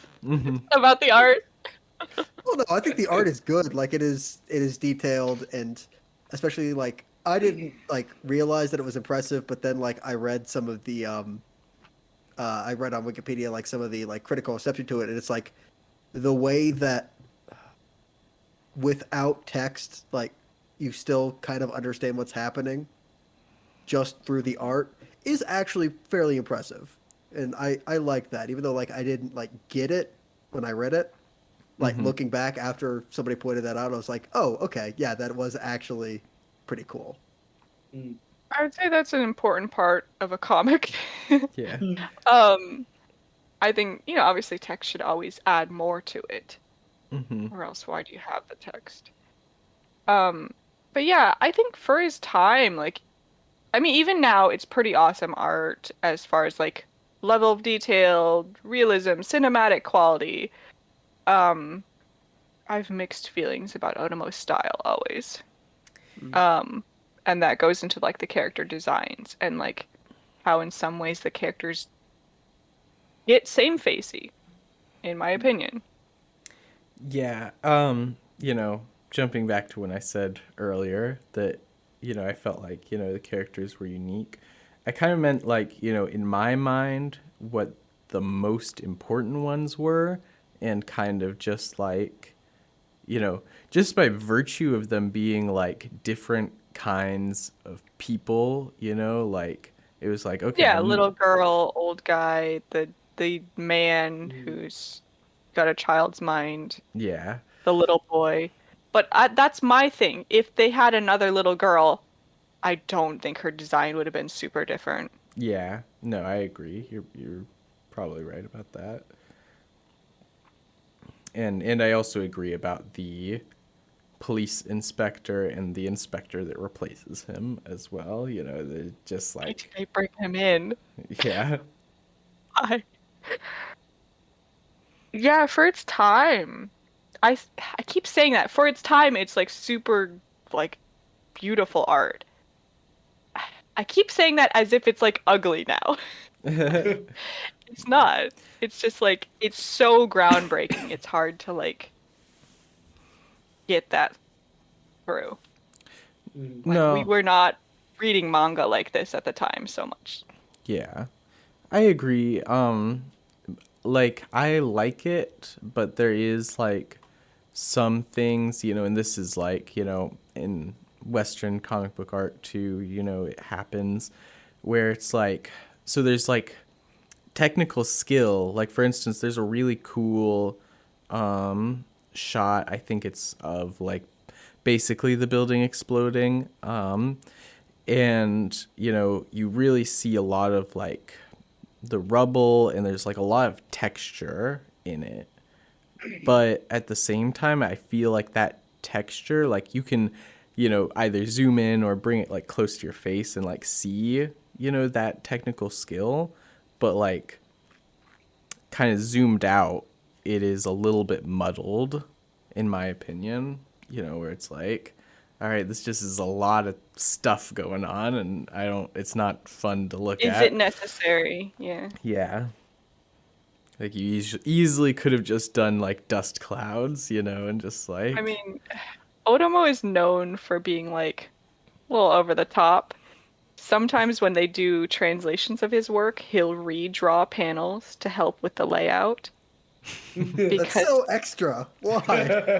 [SPEAKER 4] About the art.
[SPEAKER 3] Well, no, I think the art is good. Like it is detailed, and especially like I didn't like realize that it was impressive, but then like I read some of the I read on Wikipedia like some of the like critical reception to it, and it's like the way that without text, like you still kind of understand what's happening just through the art is actually fairly impressive. And I like that, even though like I didn't like get it when I read it. Like looking back after somebody pointed that out, I was like, oh, okay, yeah, that was actually pretty cool.
[SPEAKER 4] I would say that's an important part of a comic.
[SPEAKER 1] Yeah.
[SPEAKER 4] I think, obviously text should always add more to it.
[SPEAKER 1] Mm-hmm.
[SPEAKER 4] Or else why do you have the text? But yeah, I think for his time, like, I mean, even now it's pretty awesome art as far as like level of detail, realism, cinematic quality. I've mixed feelings about Otomo's style always. And that goes into like the character designs and like how in some ways the characters get same-facey, in my opinion.
[SPEAKER 1] Yeah. Jumping back to when I said earlier that, I felt like, the characters were unique. I kind of meant like, in my mind, what the most important ones were, and kind of just like, just by virtue of them being like different kinds of people, like it was like, okay.
[SPEAKER 4] Yeah, little girl, old guy, the man who's got a child's mind,
[SPEAKER 1] Yeah.
[SPEAKER 4] the little boy. But that's my thing. If they had another little girl, I don't think her design would have been super different.
[SPEAKER 1] Yeah. No, I agree. You're probably right about that. And I also agree about the police inspector and the inspector that replaces him as well. They're just like,
[SPEAKER 4] They bring him in.
[SPEAKER 1] yeah.
[SPEAKER 4] Yeah, for its time. I keep saying that. For its time, it's like super like beautiful art. I keep saying that as if it's like ugly now. It's not. It's just like it's so groundbreaking. It's hard to like get that through. Like,
[SPEAKER 1] No.
[SPEAKER 4] we were not reading manga like this at the time so much.
[SPEAKER 1] Yeah. I agree. Like I like it, but there is like some things, and this is like, in Western comic book art too, it happens where it's like, so there's like technical skill. Like for instance, there's a really cool shot, I think it's of like basically the building exploding. And you really see a lot of like the rubble, and there's like a lot of texture in it. But at the same time, I feel like that texture, like you can, either zoom in or bring it like close to your face and like see, that technical skill. But like kind of zoomed out, it is a little bit muddled, in my opinion, where it's like, all right, this just is a lot of stuff going on, and it's not fun to look at.
[SPEAKER 4] Is it necessary? Yeah.
[SPEAKER 1] Yeah. Like you easily could have just done like dust clouds, and just like.
[SPEAKER 4] I mean, Otomo is known for being like a little over the top. Sometimes when they do translations of his work, he'll redraw panels to help with the layout.
[SPEAKER 3] That's so extra. Why?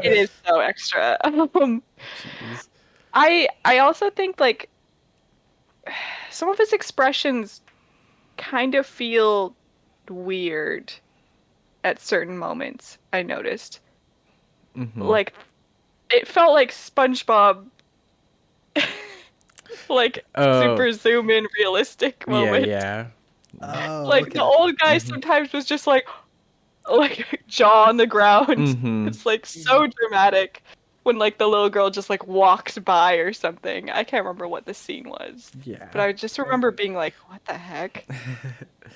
[SPEAKER 4] It is so extra.
[SPEAKER 1] Jeez.
[SPEAKER 4] I also think like some of his expressions kind of feel weird at certain moments, I noticed.
[SPEAKER 1] Mm-hmm.
[SPEAKER 4] Like it felt like SpongeBob like super zoom in realistic moment.
[SPEAKER 1] Yeah.
[SPEAKER 3] Oh,
[SPEAKER 4] Like the
[SPEAKER 3] okay.
[SPEAKER 4] old guy sometimes was just like jaw on the ground.
[SPEAKER 1] Mm-hmm.
[SPEAKER 4] It's like so dramatic when like the little girl just like walks by or something. I can't remember what the scene was, but
[SPEAKER 1] Yeah.
[SPEAKER 4] I just remember being like, "What the heck?"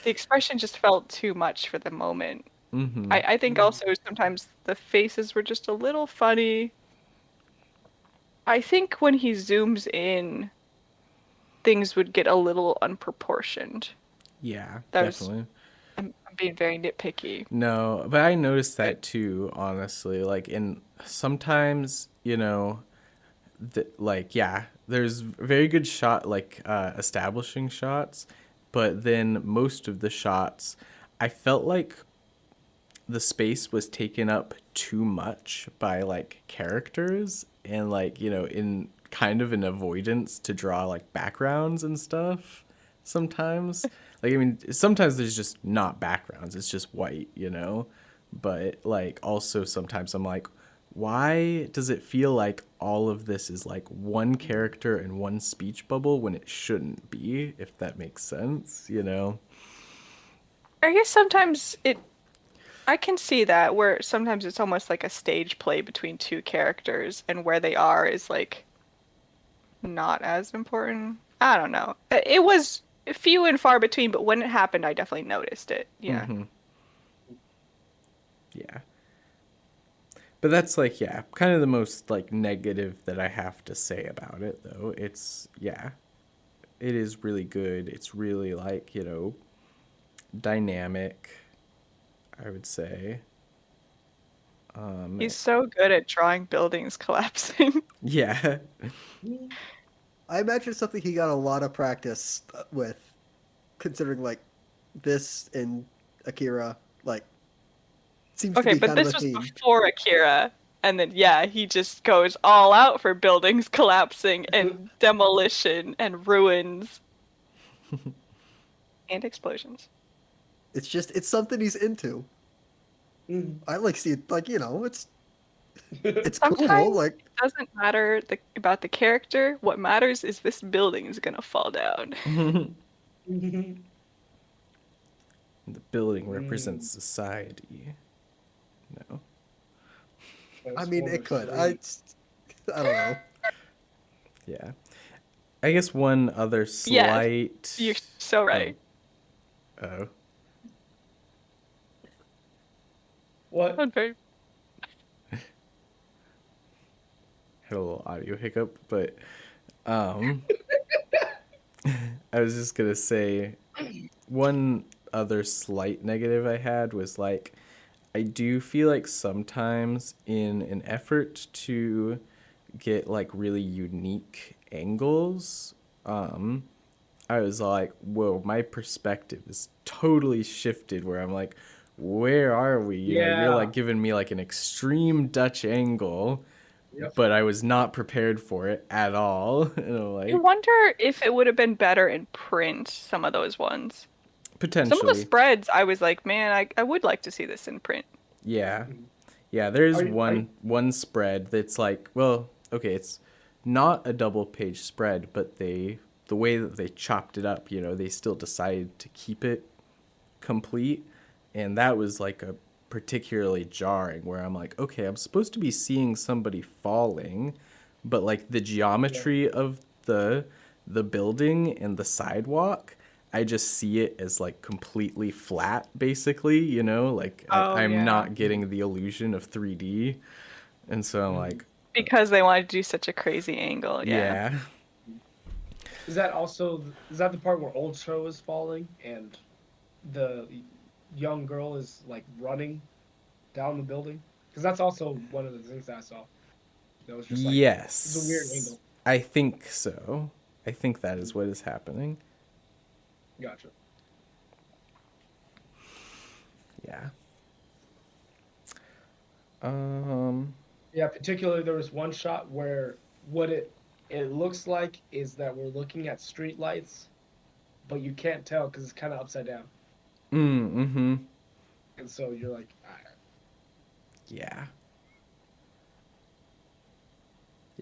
[SPEAKER 4] The expression just felt too much for the moment.
[SPEAKER 1] Mm-hmm.
[SPEAKER 4] I think also sometimes the faces were just a little funny. I think when he zooms in, things would get a little unproportioned.
[SPEAKER 1] Yeah,
[SPEAKER 4] That was
[SPEAKER 1] definitely.
[SPEAKER 4] I'm being very nitpicky.
[SPEAKER 1] No, but I noticed
[SPEAKER 2] I-
[SPEAKER 1] that too, honestly. Like in sometimes, like yeah, there's very good shot like establishing shots, but then most of the shots I felt like the space was taken up too much by like characters and like, in kind of an avoidance to draw like backgrounds and stuff sometimes. Like I mean, sometimes there's just not backgrounds. It's just white. But like also sometimes I'm like, why does it feel like all of this is like one character and one speech bubble when it shouldn't be, if that makes sense?
[SPEAKER 4] I guess sometimes I can see that where sometimes it's almost like a stage play between two characters and where they are is like not as important. I don't know. It was few and far between, but when it happened, I definitely noticed it. Yeah.
[SPEAKER 1] Mm-hmm. Yeah. But that's like, yeah, kind of the most like negative that I have to say about it though. It's yeah, it is really good. It's really like, dynamic, I would say.
[SPEAKER 4] He's so good at drawing buildings collapsing.
[SPEAKER 1] Yeah.
[SPEAKER 3] I imagine something he got a lot of practice with, considering like this in Akira, like seems to
[SPEAKER 4] Okay,
[SPEAKER 3] be
[SPEAKER 4] but
[SPEAKER 3] kind of a
[SPEAKER 4] this was
[SPEAKER 3] theme.
[SPEAKER 4] before Akira. And then, yeah, he just goes all out for buildings collapsing and demolition and ruins and explosions.
[SPEAKER 3] It's something he's into. I like see it like it's cool.
[SPEAKER 4] Sometimes
[SPEAKER 3] Like
[SPEAKER 4] it doesn't matter about the character. What matters is this building is gonna fall down.
[SPEAKER 1] The building represents society. No.
[SPEAKER 3] I mean, it
[SPEAKER 2] Transformers
[SPEAKER 3] could.
[SPEAKER 2] 3.
[SPEAKER 3] I don't know.
[SPEAKER 1] Yeah. I guess one other
[SPEAKER 4] Yes,
[SPEAKER 1] slight
[SPEAKER 4] you're so right.
[SPEAKER 1] oh.
[SPEAKER 2] What?
[SPEAKER 4] I'm very-
[SPEAKER 1] Had a little audio hiccup, but um I was just gonna say one other slight negative I had was like I do feel like sometimes in an effort to get like really unique angles, I was like, whoa, my perspective is totally shifted where I'm like, where are we? You're
[SPEAKER 2] Yeah.
[SPEAKER 1] like giving me like an extreme Dutch angle,
[SPEAKER 2] Yep.
[SPEAKER 1] but I was not prepared for it at all. And I'm
[SPEAKER 4] I
[SPEAKER 1] like,
[SPEAKER 4] wonder if it would have been better in print, some of those ones. Some of the
[SPEAKER 1] potentially.
[SPEAKER 4] spreads, I was like, man, I would like to see this in print.
[SPEAKER 1] Yeah. Yeah, there's
[SPEAKER 2] Are you,
[SPEAKER 1] one spread that's like, well, okay, it's not a double page spread, but the way that they chopped it up, they still decided to keep it complete, and that was like a particularly jarring where I'm like, okay, I'm supposed to be seeing somebody falling, but like the geometry of the building and the sidewalk, I just see it as like completely flat basically, like
[SPEAKER 4] Oh,
[SPEAKER 1] I'm
[SPEAKER 4] yeah.
[SPEAKER 1] not getting the illusion of 3D. And so I'm like,
[SPEAKER 4] Because they wanted to do such a crazy angle, yeah.
[SPEAKER 1] yeah.
[SPEAKER 2] is that the part where Old Show is falling and the young girl is like running down the building? Because that's also one of the things that I saw. That was just like it's a weird
[SPEAKER 1] Yes.
[SPEAKER 2] angle.
[SPEAKER 1] I think so. I think that is what is happening.
[SPEAKER 2] Gotcha.
[SPEAKER 1] Yeah. Um
[SPEAKER 2] Yeah, particularly there was one shot where what it looks like is that we're looking at street lights, but you can't tell because it's kind of upside down,
[SPEAKER 1] mm-hmm.
[SPEAKER 2] and so you're like,
[SPEAKER 1] Yeah.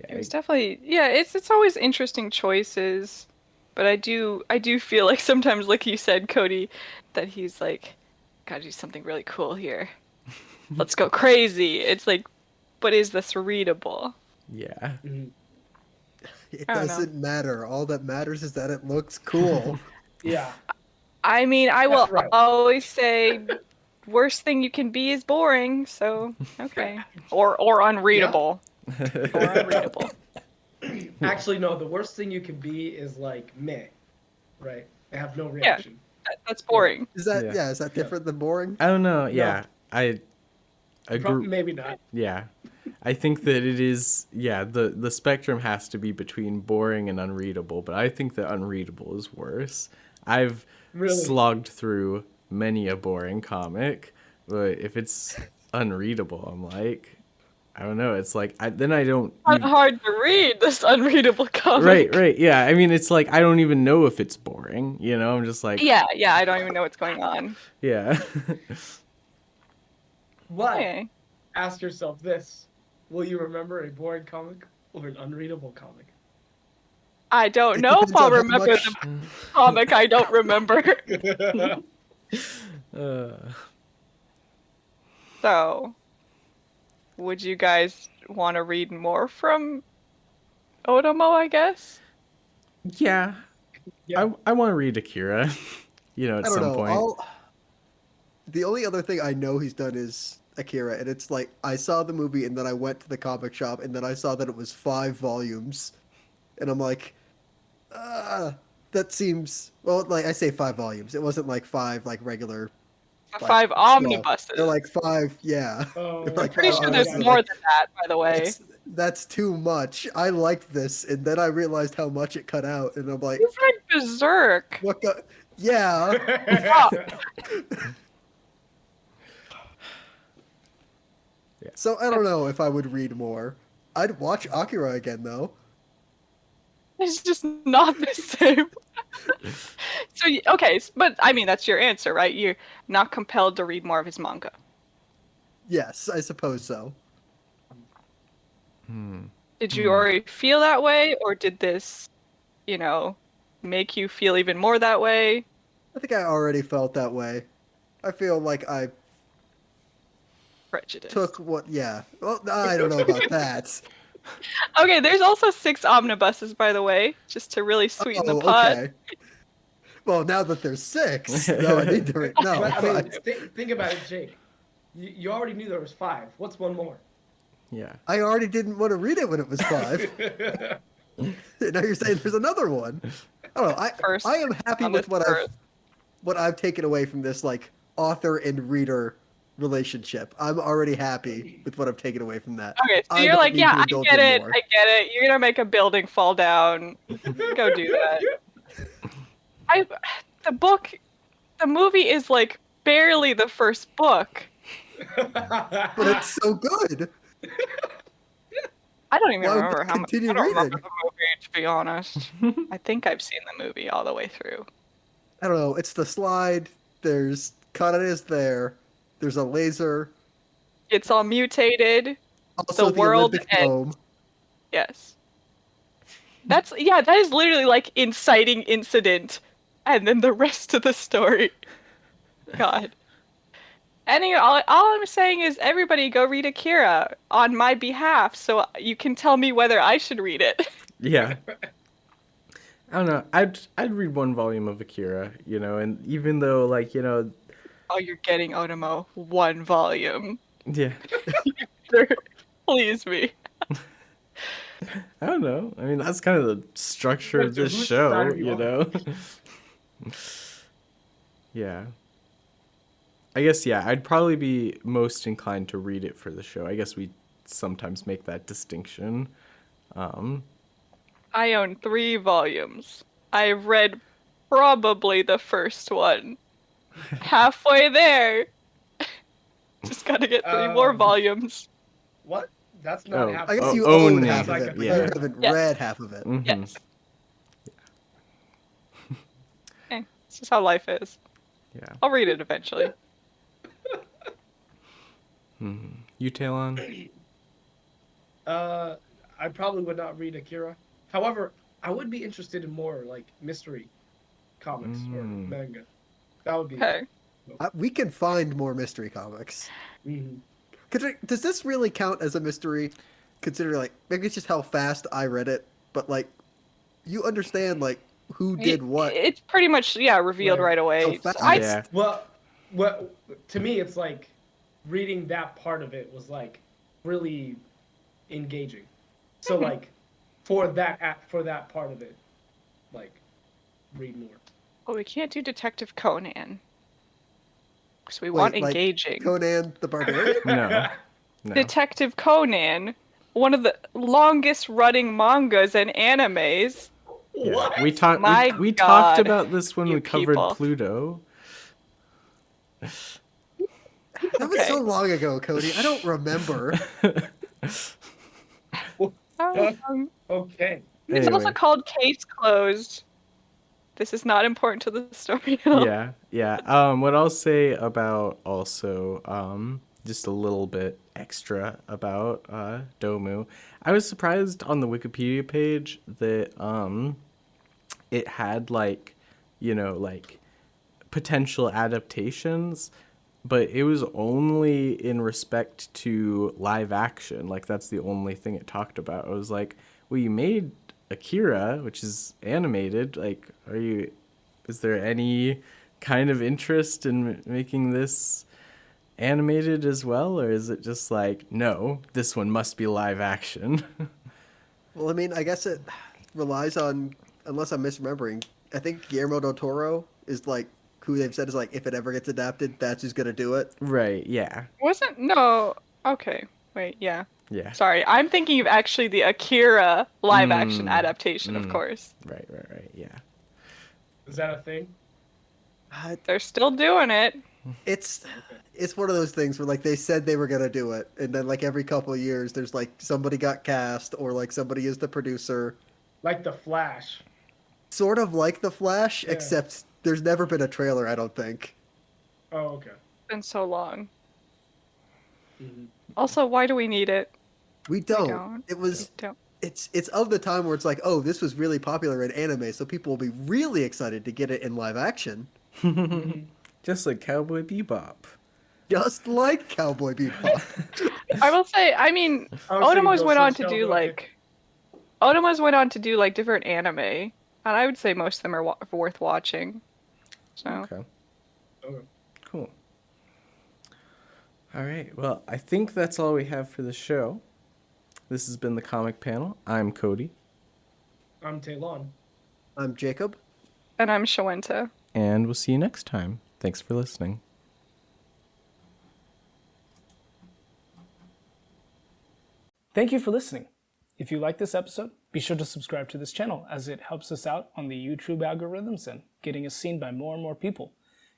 [SPEAKER 4] It
[SPEAKER 1] Yeah.
[SPEAKER 4] was definitely, yeah, it's always interesting choices. But I do feel like sometimes, like you said, Cody, that he's like, gotta do something really cool here. Let's go crazy. It's like, but is this readable?
[SPEAKER 1] Yeah.
[SPEAKER 2] Mhm.
[SPEAKER 3] It
[SPEAKER 4] I don't know.
[SPEAKER 3] doesn't matter. All that matters is that it looks cool.
[SPEAKER 2] Yeah,
[SPEAKER 4] I mean, I
[SPEAKER 2] that's
[SPEAKER 4] will
[SPEAKER 2] right.
[SPEAKER 4] always say, worst thing you can be is boring. So okay, or unreadable, or unreadable.
[SPEAKER 2] Actually, no. The worst thing you can be is like meh, right? I have no
[SPEAKER 4] Yeah,
[SPEAKER 2] reaction.
[SPEAKER 4] that's
[SPEAKER 2] Yeah.
[SPEAKER 4] boring.
[SPEAKER 3] Is that
[SPEAKER 1] Yeah.
[SPEAKER 3] yeah? Is that
[SPEAKER 2] Yeah.
[SPEAKER 3] different than boring?
[SPEAKER 1] I don't know.
[SPEAKER 2] No.
[SPEAKER 1] Yeah. I agree.
[SPEAKER 2] Maybe not.
[SPEAKER 1] Yeah. I think that it is, yeah, the spectrum has to be between boring and unreadable, but I think that unreadable is worse. I've
[SPEAKER 2] Really.
[SPEAKER 1] slogged through many a boring comic, but if it's unreadable, I'm like, I don't know. It's like then I don't
[SPEAKER 4] Kind
[SPEAKER 1] even,
[SPEAKER 4] of hard to read this unreadable comic.
[SPEAKER 1] right. Yeah. I mean, it's like I don't even know if it's boring, you know? I'm just like,
[SPEAKER 4] Yeah. I don't even know what's going on.
[SPEAKER 1] yeah.
[SPEAKER 2] But
[SPEAKER 4] Okay.
[SPEAKER 2] ask yourself this: will you remember a boring comic or an unreadable comic?
[SPEAKER 4] I don't
[SPEAKER 3] It
[SPEAKER 4] know if
[SPEAKER 3] depends
[SPEAKER 4] I'll
[SPEAKER 3] on how
[SPEAKER 4] remember
[SPEAKER 3] much.
[SPEAKER 4] the comic I don't remember.
[SPEAKER 1] uh,
[SPEAKER 4] So, would you guys want to read more from Otomo, I guess?
[SPEAKER 1] yeah.
[SPEAKER 2] Yeah.
[SPEAKER 1] I want to read Akira, at
[SPEAKER 3] I don't
[SPEAKER 1] some
[SPEAKER 3] know.
[SPEAKER 1] point.
[SPEAKER 3] The only other thing I know he's done is Akira, and it's like I saw the movie and then I went to the comic shop and then I saw that it was 5 volumes, and I'm like, that seems well. Like I say, 5 volumes. It wasn't like five like regular
[SPEAKER 4] The
[SPEAKER 3] like
[SPEAKER 4] 5
[SPEAKER 3] small. They're
[SPEAKER 4] omnibuses.
[SPEAKER 3] like five. Yeah, they're
[SPEAKER 2] Oh,
[SPEAKER 3] like
[SPEAKER 4] Pretty
[SPEAKER 3] five
[SPEAKER 4] sure
[SPEAKER 2] oh,
[SPEAKER 4] there's
[SPEAKER 3] omnibuses.
[SPEAKER 2] gotcha.
[SPEAKER 4] more
[SPEAKER 3] Like
[SPEAKER 4] than that, by the way.
[SPEAKER 3] that's too much. I liked this, and then I realized how much it cut out, and I'm like,
[SPEAKER 4] He's like berserk.
[SPEAKER 3] what the? Yeah.
[SPEAKER 4] Oh,
[SPEAKER 1] Yeah.
[SPEAKER 3] So I don't
[SPEAKER 4] it's,
[SPEAKER 3] know if I would read more. I'd watch Akira again though.
[SPEAKER 4] it's just not the same. So, okay, but I mean, that's your answer, right? You're not compelled to read more of his manga.
[SPEAKER 3] Yes, I suppose so.
[SPEAKER 1] Hmm.
[SPEAKER 4] Did you already feel that way, or did this, you know, make you feel even more that way?
[SPEAKER 3] I think I already felt that way. I feel like I
[SPEAKER 4] Prejudice.
[SPEAKER 3] took what. Yeah. Well, I don't know about that.
[SPEAKER 4] Okay, there's also 6 omnibuses, by the way, just to really sweeten the
[SPEAKER 3] Oh,
[SPEAKER 4] pot.
[SPEAKER 3] okay. Well, now that there's 6, no, I need to read. No,
[SPEAKER 2] But I mean, think about it, Jake. You already knew there was 5. What's one more?
[SPEAKER 1] Yeah.
[SPEAKER 3] I already didn't want to read it when it was 5. Now you're saying there's another one. I don't know.
[SPEAKER 4] First,
[SPEAKER 3] I am happy
[SPEAKER 4] on
[SPEAKER 3] with
[SPEAKER 4] this earth.
[SPEAKER 3] what I've taken away from this like author and reader relationship. I'm already happy with what I've taken away from that.
[SPEAKER 4] Okay, so
[SPEAKER 3] I
[SPEAKER 4] you're
[SPEAKER 3] don't
[SPEAKER 4] like,
[SPEAKER 3] need
[SPEAKER 4] yeah,
[SPEAKER 3] to
[SPEAKER 4] I
[SPEAKER 3] indulge
[SPEAKER 4] get
[SPEAKER 3] in
[SPEAKER 4] it,
[SPEAKER 3] more.
[SPEAKER 4] I get it. You're gonna make a building fall down. Go do that. I, the movie is like barely the first book.
[SPEAKER 3] But it's so good.
[SPEAKER 4] I don't even
[SPEAKER 3] Why would
[SPEAKER 4] remember
[SPEAKER 3] I
[SPEAKER 4] how much.
[SPEAKER 3] continue
[SPEAKER 4] I don't remember
[SPEAKER 3] reading?
[SPEAKER 4] the movie, to be honest. I think I've seen the movie all the way through.
[SPEAKER 3] I don't know. It's the slide. There's Kanade's there. There's a laser.
[SPEAKER 4] It's all mutated.
[SPEAKER 3] Also,
[SPEAKER 4] The
[SPEAKER 3] the
[SPEAKER 4] world
[SPEAKER 3] Olympic
[SPEAKER 4] ends.
[SPEAKER 3] dome.
[SPEAKER 4] Yes. That is literally like inciting incident, and then the rest of the story. God. Anyway, all I'm saying is everybody go read Akira on my behalf, so you can tell me whether I should read it.
[SPEAKER 1] Yeah. I don't know. I'd read one volume of Akira, and even though
[SPEAKER 4] Oh, you're getting Otomo 1 volume.
[SPEAKER 1] yeah.
[SPEAKER 4] Please me.
[SPEAKER 1] I don't know. I mean, that's kind of the structure of
[SPEAKER 2] So
[SPEAKER 1] this
[SPEAKER 2] whose
[SPEAKER 1] show,
[SPEAKER 2] side are you on?
[SPEAKER 1] Yeah. I guess yeah, I'd probably be most inclined to read it for the show. I guess we sometimes make that distinction.
[SPEAKER 4] I own 3 volumes. I've read probably the first one. Halfway there. Just gotta get 3 more volumes.
[SPEAKER 2] What? That's not
[SPEAKER 1] Oh,
[SPEAKER 2] half.
[SPEAKER 3] I guess
[SPEAKER 1] oh,
[SPEAKER 3] you own
[SPEAKER 1] owning,
[SPEAKER 3] half of
[SPEAKER 2] Like
[SPEAKER 3] it,
[SPEAKER 2] a
[SPEAKER 3] but
[SPEAKER 1] yeah.
[SPEAKER 3] you haven't
[SPEAKER 4] Yes.
[SPEAKER 3] read half of it.
[SPEAKER 1] Mhm.
[SPEAKER 4] Yes. It's just how life is.
[SPEAKER 1] Yeah.
[SPEAKER 4] I'll read it eventually.
[SPEAKER 1] You, Talon?
[SPEAKER 2] I probably would not read Akira. However, I would be interested in more like mystery comics or manga. That would be.
[SPEAKER 4] Okay.
[SPEAKER 3] We can find more mystery comics.
[SPEAKER 2] Mhm.
[SPEAKER 3] Does this really count as a mystery? Considering, like, maybe it's just how fast I read it, but like, you understand like who did what.
[SPEAKER 4] It's pretty much revealed
[SPEAKER 2] Right.
[SPEAKER 4] right away.
[SPEAKER 3] So
[SPEAKER 4] So
[SPEAKER 3] fast.
[SPEAKER 1] Yeah.
[SPEAKER 2] Well, what to me it's like reading that part of it was like really engaging. So like for that part of it, like read more.
[SPEAKER 4] Well, we can't do Detective Conan because we
[SPEAKER 3] Wait,
[SPEAKER 4] want
[SPEAKER 3] like
[SPEAKER 4] engaging.
[SPEAKER 3] Conan the Barbarian?
[SPEAKER 1] No. No.
[SPEAKER 4] Detective Conan, one of the longest running mangas and animes.
[SPEAKER 1] Yeah.
[SPEAKER 2] What?
[SPEAKER 1] We talked.
[SPEAKER 4] My
[SPEAKER 1] We talked
[SPEAKER 4] God,
[SPEAKER 1] about this when
[SPEAKER 4] you
[SPEAKER 1] we covered
[SPEAKER 4] people.
[SPEAKER 1] Pluto.
[SPEAKER 3] That was so long ago, Cody. I don't remember.
[SPEAKER 2] Okay.
[SPEAKER 4] It's also
[SPEAKER 1] Anyway.
[SPEAKER 4] called Case Closed. This is not important to the story at all.
[SPEAKER 1] Yeah, yeah. What I'll say about also, just a little bit extra about Domu. I was surprised on the Wikipedia page that it had like, like potential adaptations, but it was only in respect to live action. Like that's the only thing it talked about. It was like, well, you made Akira, which is animated. Like, is there any kind of interest in making this animated as well, or is it just like, no, this one must be live action?
[SPEAKER 3] Well, I mean, I guess it relies on, unless I'm misremembering, I think Guillermo del Toro is like who they've said is like, if it ever gets adapted, that's who's gonna do it.
[SPEAKER 1] Right, yeah.
[SPEAKER 4] No. Okay. Wait, yeah.
[SPEAKER 1] Yeah.
[SPEAKER 4] Sorry, I'm thinking of actually the Akira live action adaptation, of course.
[SPEAKER 1] Right, yeah.
[SPEAKER 2] Is that a thing?
[SPEAKER 4] They're still doing it.
[SPEAKER 3] It's one of those things where like they said they were gonna do it, and then like every couple of years, there's like somebody got cast or like somebody is the producer.
[SPEAKER 2] Like the Flash.
[SPEAKER 3] Sort of like The Flash,
[SPEAKER 2] Yeah.
[SPEAKER 3] except there's never been a trailer, I don't think.
[SPEAKER 2] Oh, okay.
[SPEAKER 4] It's been so long.
[SPEAKER 2] Mhm.
[SPEAKER 4] Also, why do we need it?
[SPEAKER 3] We don't.
[SPEAKER 4] don't.
[SPEAKER 3] It was.
[SPEAKER 4] Don't.
[SPEAKER 3] It's of the time where it's like, oh, this was really popular in anime, so people will be really excited to get it in live action.
[SPEAKER 1] Just like Cowboy Bebop.
[SPEAKER 3] Just like Cowboy Bebop.
[SPEAKER 4] I will say, I mean, Otomo's went on to do like different anime, and I would say most of them are worth watching. So
[SPEAKER 1] Okay.
[SPEAKER 2] Okay.
[SPEAKER 1] Cool. All right. Well, I think that's all we have for the show. This has been the Comic Panel. I'm Cody.
[SPEAKER 2] I'm Taylon.
[SPEAKER 3] I'm Jacob.
[SPEAKER 4] And I'm Shawenta.
[SPEAKER 1] And we'll see you next time. Thanks for listening.
[SPEAKER 5] Thank you for listening. If you like this episode, be sure to subscribe to this channel as it helps us out on the YouTube algorithms and getting us seen by more and more people.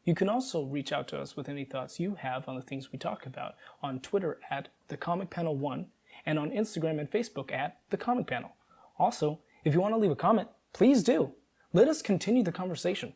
[SPEAKER 5] You can also reach out to us with any thoughts you have on the things we talk about on Twitter at TheComicPanel1 and on Instagram and Facebook at The Comic Panel. Also, if you want to leave a comment, please do. Let us continue the conversation.